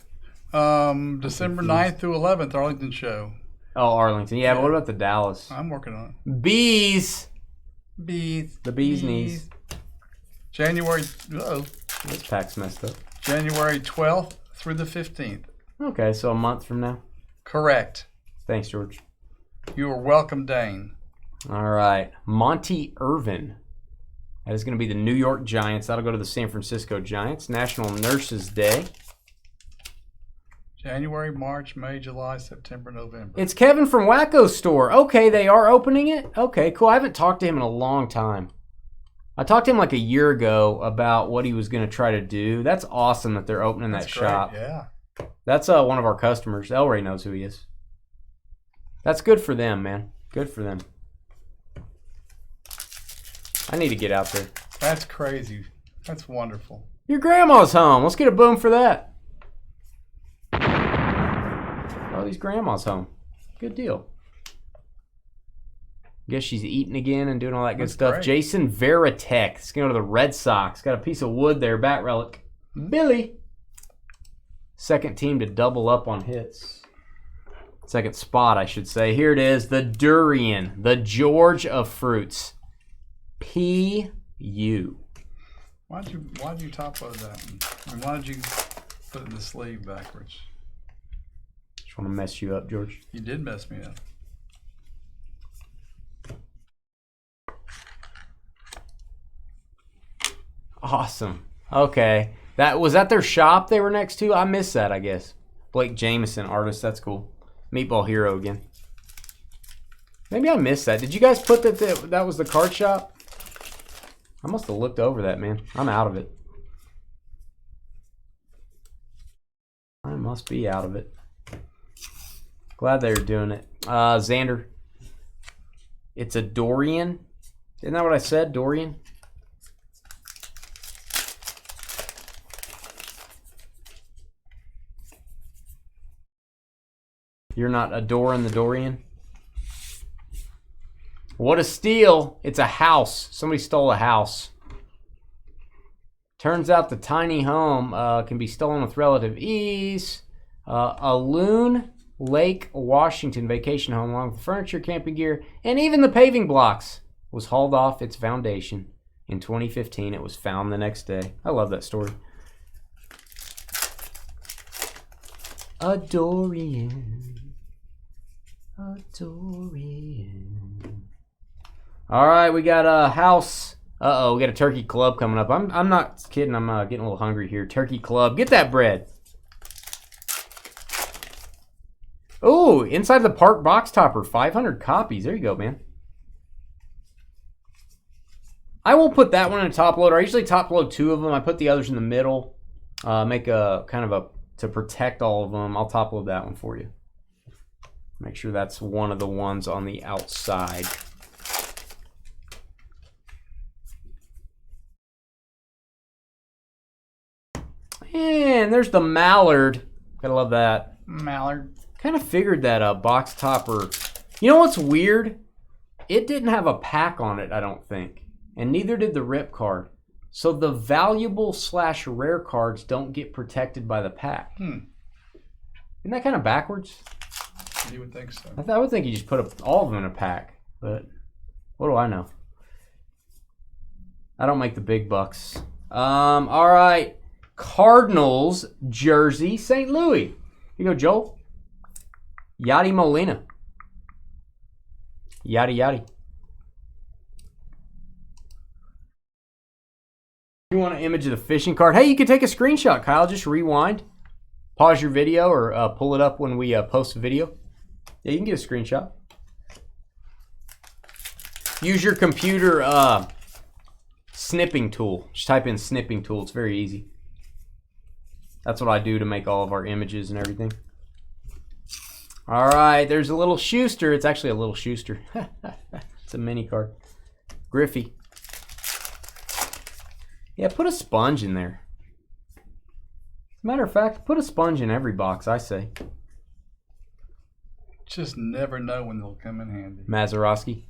December 9th through 11th, Arlington show. Oh, Arlington. Yeah, but what about the Dallas? I'm working on it. Bees. Bees. The bee's knees. January. This pack's messed up. January 12th through the 15th. Okay, so a month from now. Correct. Thanks, George. You are welcome, Dane. All right. Monty Irvin. That is going to be the New York Giants. That'll go to the San Francisco Giants. National Nurses Day. January, March, May, July, September, November. It's Kevin from Wacko's store. Okay, they are opening it? Okay, cool. I haven't talked to him in a long time. I talked to him like a year ago about what he was going to try to do. That's awesome that they're opening that shop. Yeah. That's one of our customers. El Ray knows who he is. That's good for them, man. Good for them. I need to get out there. That's crazy. That's wonderful. Your grandma's home. Let's get a boom for that. Oh, these grandma's home. Good deal. Guess she's eating again and doing all that good stuff. Great. Jason Varitek. Let's go to the Red Sox. Got a piece of wood there. Bat relic. Billy. Second team to double up on hits. Second spot, I should say. Here it is. The durian. The George of fruits. P.U. Why'd you top load that one? And why did you put it in the sleeve backwards? Just want to mess you up, George. You did mess me up. Awesome. Okay. Was that their shop they were next to? I missed that, I guess. Blake Jameson, artist. That's cool. Meatball Hero again. Maybe I missed that. Did you guys put that was the card shop? I must have looked over that, man. I'm out of it. I must be out of it. Glad they were doing it. Xander. It's a Dorian. Isn't that what I said? Dorian? You're not adoring the Dorian? What a steal. It's a house. Somebody stole a house. Turns out the tiny home can be stolen with relative ease. A Loon Lake, Washington vacation home, along with furniture, camping gear, and even the paving blocks, was hauled off its foundation. In 2015, it was found the next day. I love that story. A Dorian. A Dorian. All right, we got a house. Uh-oh, we got a turkey club coming up. I'm not kidding. I'm getting a little hungry here. Turkey club. Get that bread. Oh, inside the park box topper. 500 copies. There you go, man. I will put that one in a top loader. I usually top load 2 of them. I put the others in the middle. Make a kind of a, to protect all of them. I'll top load that one for you. Make sure that's one of the ones on the outside. And there's the Mallard. Gotta love that. Mallard. Kind of figured that box topper. You know what's weird? It didn't have a pack on it, I don't think. And neither did the rip card. So the valuable / rare cards don't get protected by the pack. Isn't that kind of backwards? You would think so. I would think you just put all of them in a pack. But what do I know? I don't make the big bucks. All right. Cardinals jersey, St. Louis. Here you go, Joel. Yadi Molina. Yadi Yadi. You want an image of the fishing card? Hey, you can take a screenshot, Kyle. Just rewind. Pause your video or pull it up when we post a video. Yeah, you can get a screenshot. Use your computer snipping tool. Just type in snipping tool. It's very easy. That's what I do to make all of our images and everything. All right, there's a little Schuster. It's actually a little Schuster. It's a mini card. Griffey. Yeah, put a sponge in there. As a matter of fact, put a sponge in every box, I say. Just never know when they'll come in handy. Mazeroski.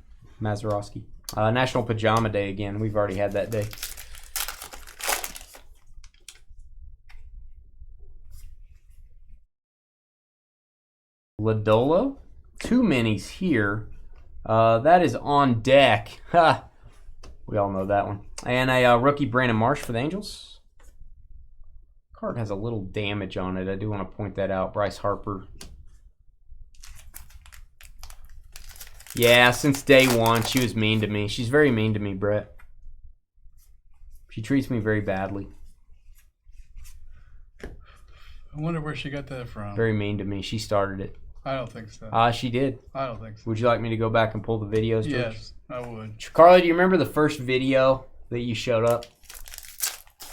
National Pajama Day again. We've already had that day. Lodolo. 2 minis here. That is on deck. Ha! We all know that one. And a rookie Brandon Marsh for the Angels. Card has a little damage on it. I do want to point that out. Bryce Harper. Yeah, since day one, she was mean to me. She's very mean to me, Brett. She treats me very badly. I wonder where she got that from. Very mean to me. She started it. I don't think so. She did. I don't think so. Would you like me to go back and pull the videos, George? Yes, I would. Carly, do you remember the first video that you showed up?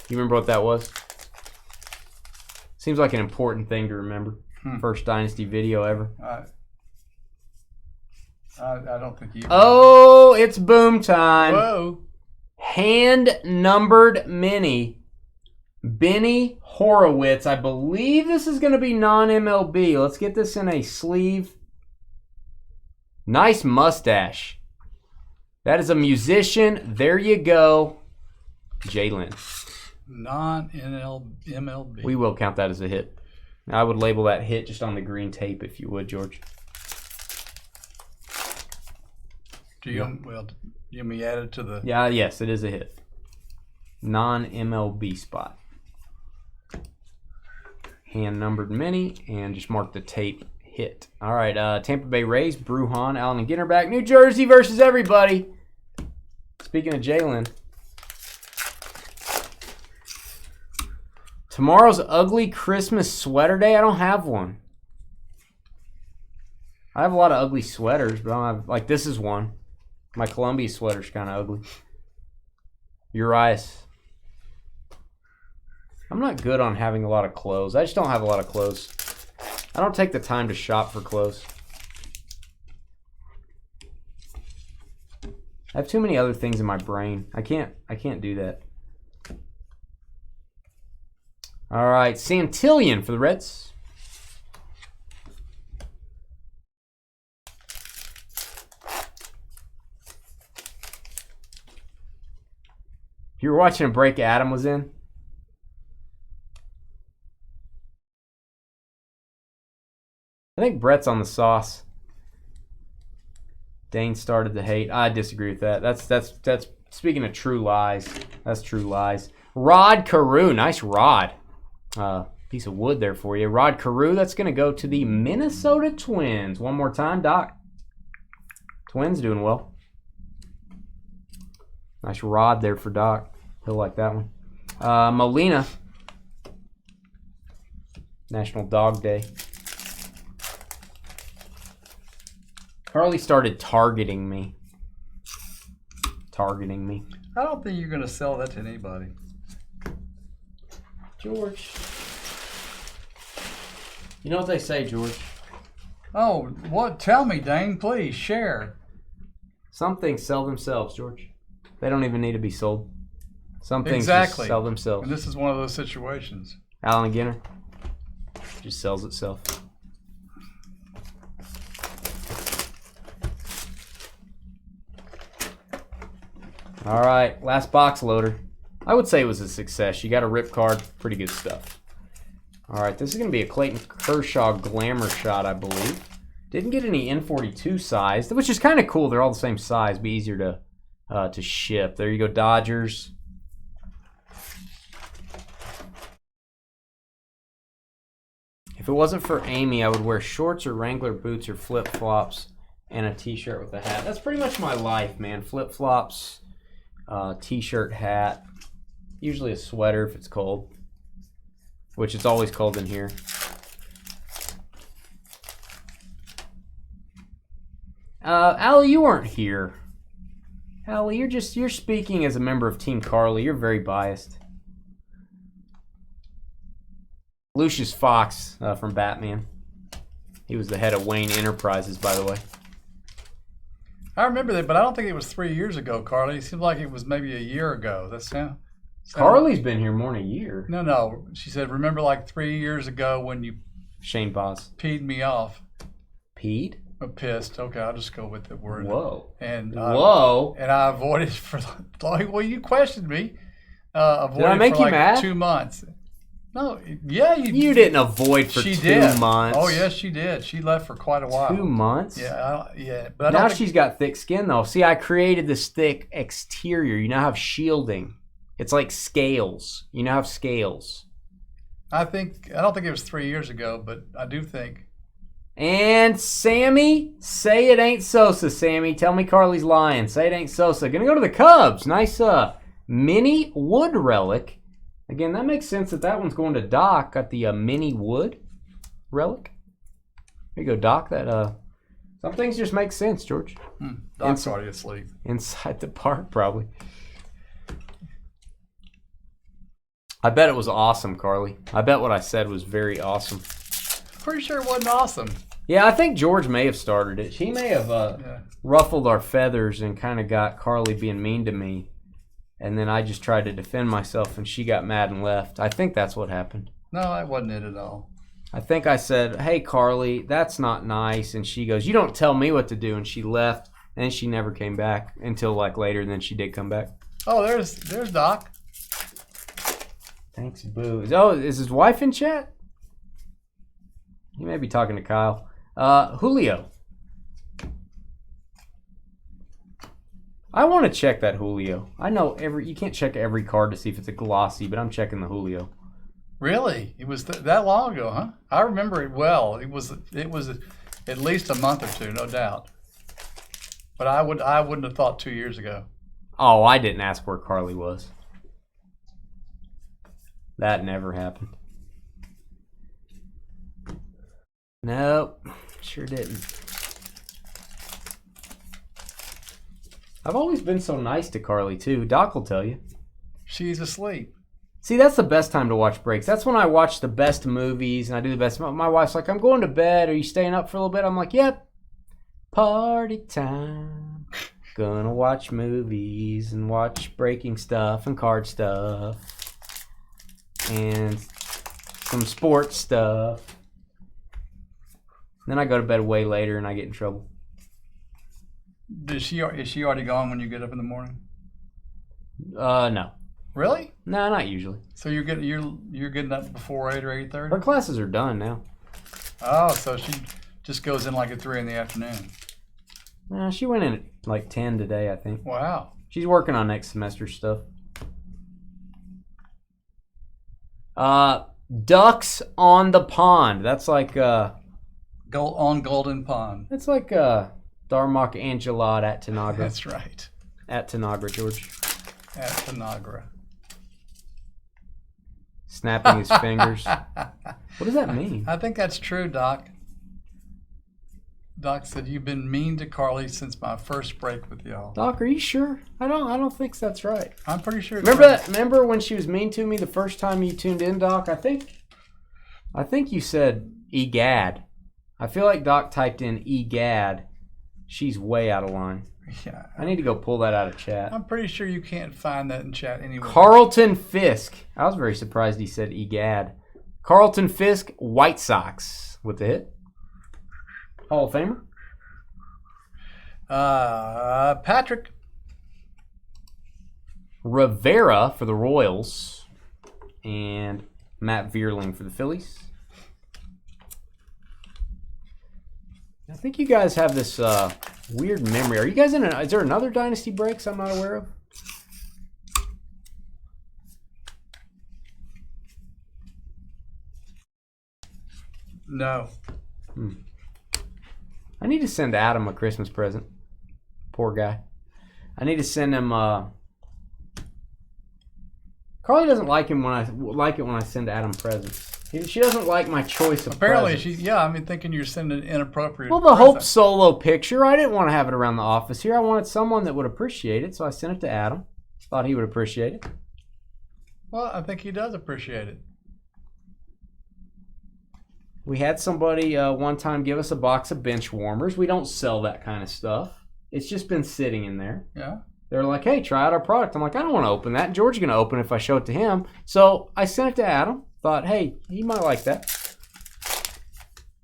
You remember what that was? Seems like an important thing to remember. First Dynasty video ever. I don't think you. Oh, it's boom time. Whoa. Hand-numbered mini. Benny Horowitz. I believe this is going to be non-MLB. Let's get this in a sleeve. Nice mustache. That is a musician. There you go. Jalen. Non-MLB. We will count that as a hit. I would label that hit just on the green tape if you would, George. Do you want me add it to the... Yeah, yes, it is a hit. Non-MLB spot. Hand-numbered mini, and just mark the tape hit. All right, Tampa Bay Rays, Brujan, Allen, and Ginter back. New Jersey versus everybody. Speaking of Jalen. Tomorrow's ugly Christmas sweater day. I don't have one. I have a lot of ugly sweaters, but I don't have... Like, this is one. My Columbia sweater's kind of ugly. Urias. I'm not good on having a lot of clothes. I just don't have a lot of clothes. I don't take the time to shop for clothes. I have too many other things in my brain. I can't do that. All right, Santillan for the Reds. You were watching a break Adam was in? I think Brett's on the sauce. Dane started to hate. I disagree with that. That's speaking of true lies. That's true lies. Rod Carew, nice rod. Piece of wood there for you. Rod Carew, that's going to go to the Minnesota Twins. One more time, Doc. Twins doing well. Nice rod there for Doc. He'll like that one. Molina. National Dog Day. Carly started targeting me. I don't think you're going to sell that to anybody. George. You know what they say, George? Oh, what? Tell me, Dane. Please, share. Some things sell themselves, George. They don't even need to be sold. Some things Exactly. just sell themselves. And this is one of those situations. Allen Ginter just sells itself. All right, last box loader. I would say it was a success. You got a rip card, pretty good stuff. All right, this is going to be a Clayton Kershaw Glamour shot, I believe. Didn't get any N42 size, which is kind of cool. They're all the same size, be easier to ship. There you go, Dodgers. If it wasn't for Amy, I would wear shorts or Wrangler boots or flip-flops and a t-shirt with a hat. That's pretty much my life, man. Flip-flops, t-shirt, hat. Usually a sweater if it's cold, which it's always cold in here. Allie, you weren't here. Allie, you're speaking as a member of Team Carly. You're very biased. Lucius Fox from Batman. He was the head of Wayne Enterprises, by the way. I remember that, but I don't think it was 3 years ago, Carly. It seemed like it was maybe a year ago. Carly's been here more than a year. No. She said, remember like 3 years ago when you Shane Boss. peed me off. Peed? Pissed. Okay, I'll just go with the word. Whoa. And whoa. And I avoided for well, you questioned me. Avoided Did I make for you like mad? 2 months. No, yeah, you didn't avoid for she 2 did. months. Oh yes, she did. She left for quite a while. 2 months? Yeah, but I now don't she's got thick skin though. See, I created this thick exterior. You now have shielding. It's like scales. You now have scales. I don't think it was 3 years ago, but I do think. And Sammy, say it ain't Sosa, Sammy. Tell me Carly's lying. Say it ain't Sosa. Gonna go to the Cubs. Nice mini wood relic. Again, that makes sense that one's going to Doc. Got the mini wood relic. There you go, Doc. That some things just make sense, George. Doc's already asleep. Inside the park, probably. I bet it was awesome, Carly. I bet what I said was very awesome. Pretty sure it wasn't awesome. Yeah, I think George may have started it. He may have ruffled our feathers and kind of got Carly being mean to me. And then I just tried to defend myself, and she got mad and left. I think that's what happened. No, that wasn't it at all. I think I said, hey, Carly, that's not nice. And she goes, you don't tell me what to do. And she left, and she never came back until like later, and then she did come back. Oh, there's Doc. Thanks, Boo. Oh, is his wife in chat? He may be talking to Kyle. Julio. I want to check that Julio. I know you can't check every card to see if it's a glossy, but I'm checking the Julio. Really? It was that long ago, huh? I remember it well. It was at least a month or two, no doubt. But I wouldn't have thought 2 years ago. Oh, I didn't ask where Carly was. That never happened. Nope, sure didn't. I've always been so nice to Carly, too. Doc will tell you. She's asleep. See, that's the best time to watch breaks. That's when I watch the best movies and I do the best. My wife's like, I'm going to bed. Are you staying up for a little bit? I'm like, yep. Party time. Gonna watch movies and watch breaking stuff and card stuff. And some sports stuff. Then I go to bed way later and I get in trouble. Is she already gone when you get up in the morning? No. Really? No, not usually. So you're getting up before 8 or 8:30? Her classes are done now. Oh, so she just goes in like at 3 in the afternoon. She went in at like 10 today, I think. Wow. She's working on next semester stuff. Ducks on the pond. That's like on Golden Pond. That's like Darmok Angelad at Tanagra. That's right. At Tanagra, George. At Tanagra. Snapping his fingers. What does that mean? I think that's true, Doc. Doc said you've been mean to Carly since my first break with y'all. Doc, are you sure? I don't think that's right. I'm pretty sure. Remember when she was mean to me the first time you tuned in, Doc? I think you said egad. I feel like Doc typed in egad. She's way out of line. Yeah. I need to go pull that out of chat. I'm pretty sure you can't find that in chat anywhere. Carlton Fisk. I was very surprised he said egad. Carlton Fisk, White Sox with the hit. Hall of Famer. Patrick Rivera for the Royals. And Matt Vierling for the Phillies. I think you guys have this weird memory. Are you guys in is there another Dynasty Breaks I'm not aware of? No. I need to send Adam a Christmas present. Poor guy. I need to send him Carly doesn't like it when I send Adam presents. She doesn't like my choice of Apparently, presents. I'm thinking you're sending inappropriate. Well, the Hope Solo picture, I didn't want to have it around the office here. I wanted someone that would appreciate it, so I sent it to Adam. Thought he would appreciate it. Well, I think he does appreciate it. We had somebody one time give us a box of bench warmers. We don't sell that kind of stuff. It's just been sitting in there. Yeah. They're like, hey, try out our product. I'm like, I don't want to open that. George's going to open it if I show it to him. So I sent it to Adam. Thought, hey, he might like that.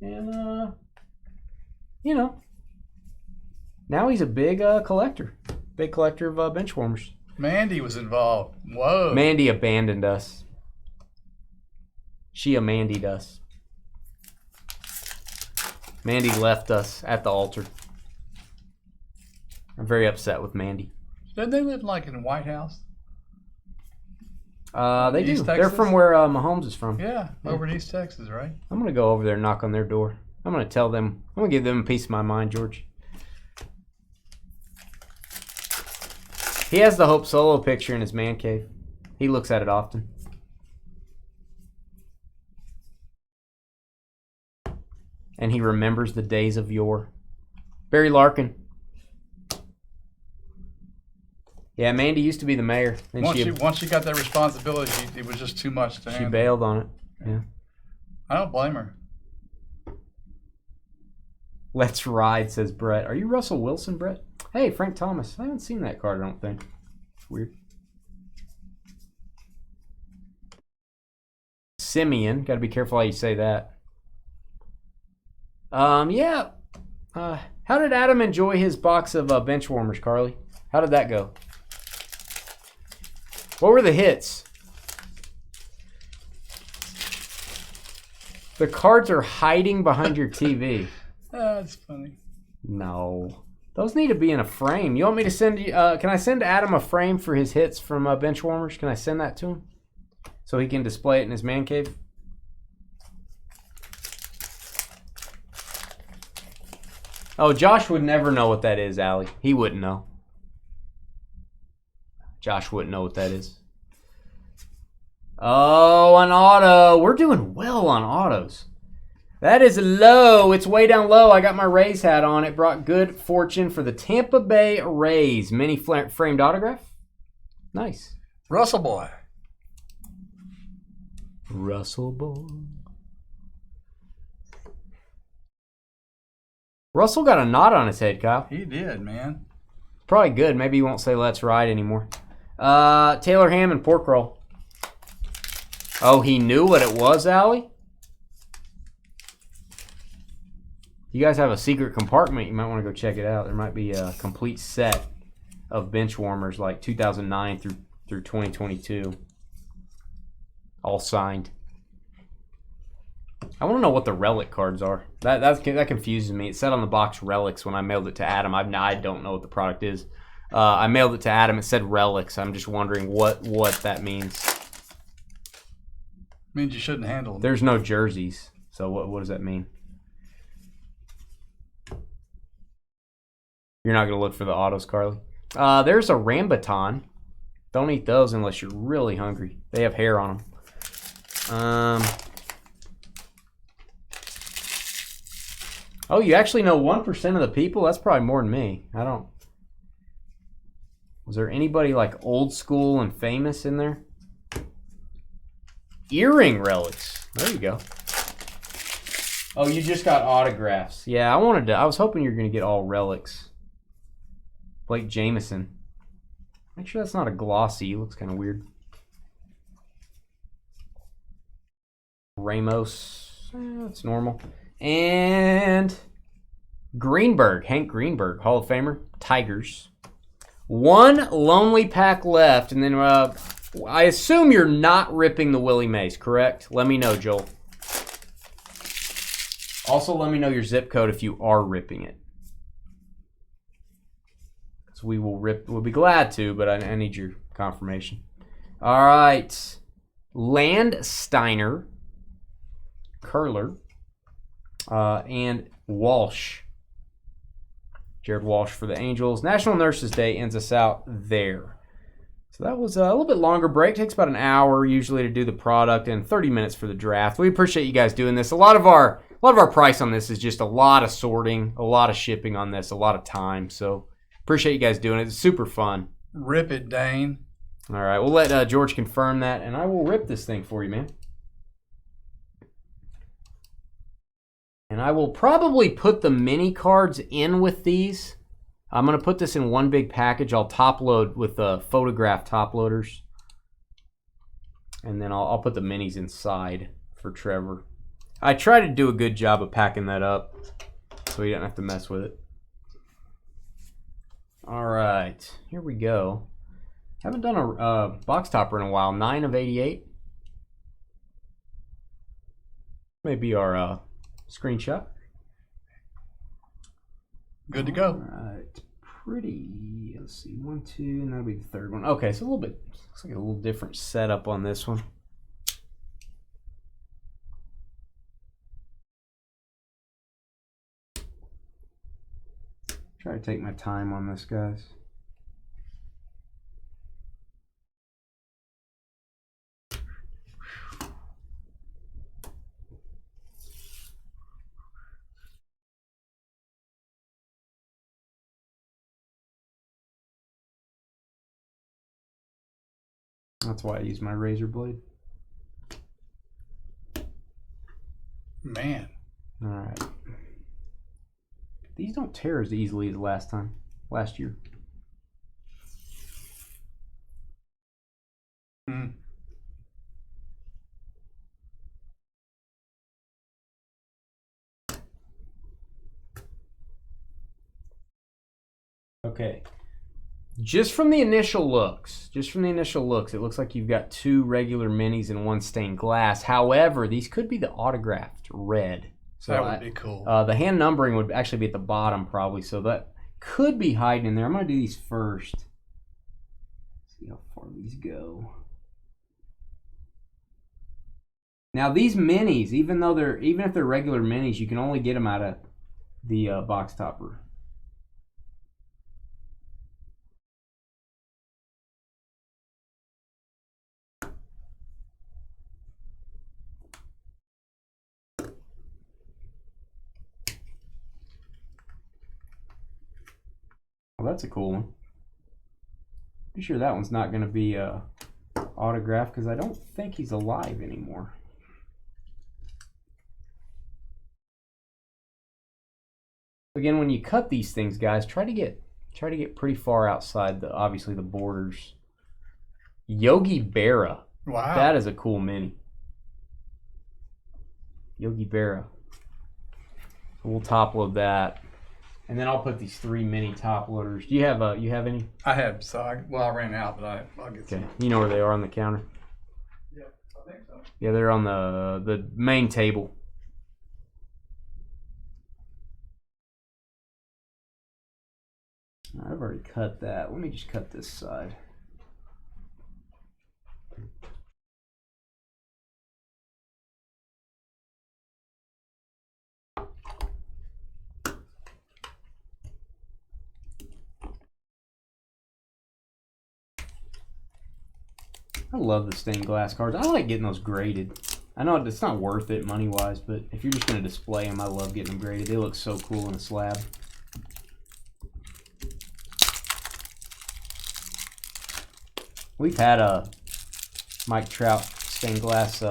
And, now he's a big collector. Big collector of bench warmers. Mandy was involved. Whoa. Mandy abandoned us. She Amandied us. Mandy left us at the altar. I'm very upset with Mandy. Didn't they live like in White House? They do. East They're Texas? from where Mahomes is from. Yeah, over in East Texas, right? I'm going to go over there and knock on their door. I'm going to tell them. I'm going to give them a piece of my mind, George. He has the Hope Solo picture in his man cave. He looks at it often. And he remembers the days of yore. Barry Larkin. Yeah, Mandy used to be the mayor. And once she got that responsibility, it was just too much to handle. She bailed on it. Yeah. I don't blame her. Let's ride, says Brett. Are you Russell Wilson, Brett? Hey, Frank Thomas. I haven't seen that card, I don't think. It's weird. Simeon. Got to be careful how you say that. Yeah. How did Adam enjoy his box of bench warmers, Carly? How did that go? What were the hits? The cards are hiding behind your TV. That's funny. No. Those need to be in a frame. You want me to send you... can I send Adam a frame for his hits from bench warmers? Can I send that to him? So he can display it in his man cave? Oh, Josh would never know what that is, Allie. He wouldn't know. Josh wouldn't know what that is. Oh, an auto. We're doing well on autos. That is low. It's way down low. I got my Rays hat on. It brought good fortune for the Tampa Bay Rays. Mini framed autograph. Nice. Russell boy. Russell boy. Russell got a knot on his head, Kyle. He did, man. Probably good. Maybe he won't say let's ride anymore. Taylor Ham and pork roll. Oh, he knew what it was, Allie? You guys have a secret compartment. You might want to go check it out. There might be a complete set of bench warmers like 2009 through 2022. All signed. I want to know what the relic cards are. That confuses me. It said on the box relics when I mailed it to Adam. I don't know what the product is. I mailed it to Adam. It said relics. I'm just wondering what that means. Means you shouldn't handle them. There's no jerseys. So what does that mean? You're not going to look for the autos, Carly? There's a Rambutan. Don't eat those unless you're really hungry. They have hair on them. Oh, you actually know 1% of the people? That's probably more than me. I don't... Was there anybody like old school and famous in there? Earring relics. There you go. Oh, you just got autographs. Yeah, I was hoping you were going to get all relics. Blake Jameson. Make sure that's not a glossy. Looks kind of weird. Ramos. That's normal. And Greenberg. Hank Greenberg. Hall of Famer. Tigers. One lonely pack left. And then I assume you're not ripping the Willie Mays, correct? Let me know, Joel. Also, let me know your zip code if you are ripping it. So we will rip. We'll be glad to, but I need your confirmation. All right. Landsteiner, Curler, and Walsh. Jared Walsh for the Angels. National Nurses Day ends us out there. So that was a little bit longer break. Takes about an hour usually to do the product and 30 minutes for the draft. We appreciate you guys doing this. A lot of our price on this is just a lot of sorting, a lot of shipping on this, a lot of time. So appreciate you guys doing it. It's super fun. Rip it, Dane. All right, we'll let George confirm that, and I will rip this thing for you, man. And I will probably put the mini cards in with these. I'm going to put this in one big package. I'll top load with the photograph top loaders. And then I'll put the minis inside for Trevor. I try to do a good job of packing that up so he doesn't have to mess with it. All right, here we go. Haven't done a box topper in a while. 9 of 88. Maybe our screenshot. Good to go. All right, pretty. Let's see, 1, 2, and that'll be the third one. Okay, so a little bit. Looks like a little different setup on this one. Try to take my time on this, guys. That's why I use my razor blade. Man. All right. These don't tear as easily as last year. Mm. Okay. Just from the initial looks, it looks like you've got 2 regular minis and 1 stained glass. However, these could be the autographed red. So That would be cool. The hand numbering would actually be at the bottom probably, so that could be hiding in there. I'm going to do these first. See how far these go. Now these minis, even if they're regular minis, you can only get them out of the box topper. Well, that's a cool one. Be sure that one's not going to be autographed because I don't think he's alive anymore. Again, when you cut these things, guys, try to get pretty far outside obviously the borders. Yogi Berra. Wow. That is a cool mini. Yogi Berra. So we'll top load that. And then I'll put these 3 mini top loaders. Do you have any? I have, so I ran out, but I'll get some. Okay. You know where they are on the counter? Yeah, I think so. Yeah, they're on the main table. I've already cut that. Let me just cut this side. I love the stained glass cards. I like getting those graded. I know it's not worth it money-wise, but if you're just going to display them, I love getting them graded. They look so cool in a slab. We've had a Mike Trout stained glass,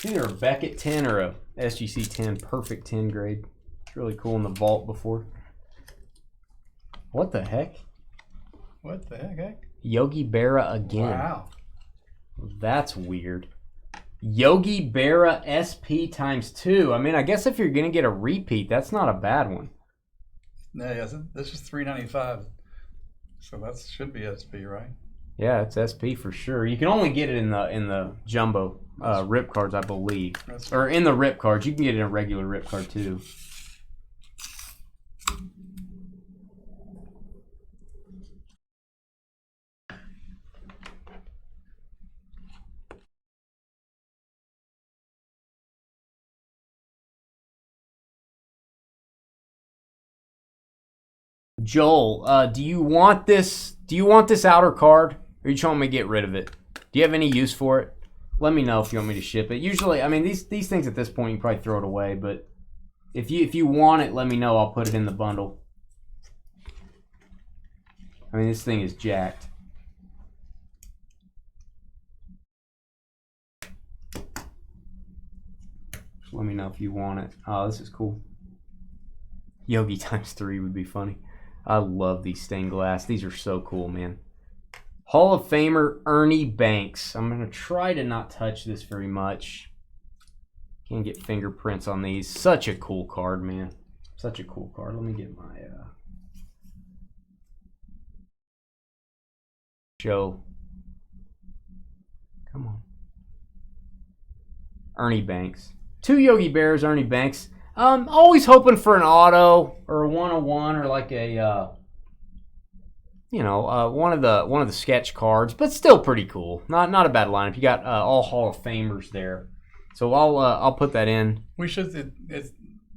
either a Beckett 10 or a SGC 10, perfect 10 grade. It's really cool in the vault before. What the heck? What the heck? Yogi Berra again. Wow. That's weird. Yogi Berra SP ×2. I mean, I guess if you're going to get a repeat, that's not a bad one. No, yeah, this is $3.95. So that should be SP, right? Yeah, it's SP for sure. You can only get it in the jumbo rip cards, I believe. Or in the rip cards. You can get it in a regular rip card too. Joel, do you want this outer card, or you just want me to get rid of it? Do you have any use for it? Let me know if you want me to ship it. Usually, I mean, these things at this point you probably throw it away, but if you want it, let me know. I'll put it in the bundle. I mean, this thing is jacked. Let me know if you want it. Oh, this is cool. Yogi ×3 would be funny. I love these stained glass. These are so cool, man. Hall of Famer Ernie Banks. I'm going to try to not touch this very much. Can't get fingerprints on these. Such a cool card, man. Such a cool card. Let me get my show. Come on. Ernie Banks. 2 Yogi Bears, Ernie Banks. Always hoping for an auto or a 101 or like a, one of the sketch cards, but still pretty cool. Not a bad lineup. You got all Hall of Famers there, so I'll put that in. We should.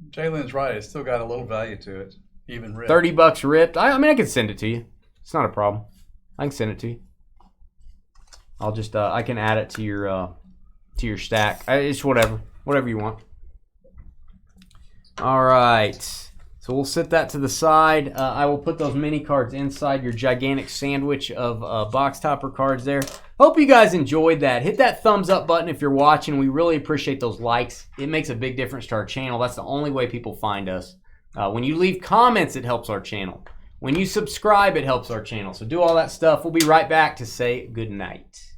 Jalen's right. It's still got a little value to it, even ripped. $30 ripped. I mean, I can send it to you. It's not a problem. I can send it to you. I'll just I can add it to your stack. It's whatever you want. All right, so we'll set that to the side. I will put those mini cards inside your gigantic sandwich of box topper cards there. Hope you guys enjoyed that. Hit that thumbs up button if you're watching. We really appreciate those likes. It makes a big difference to our channel. That's the only way people find us. When you leave comments, it helps our channel. When you subscribe, it helps our channel. So do all that stuff. We'll be right back to say goodnight.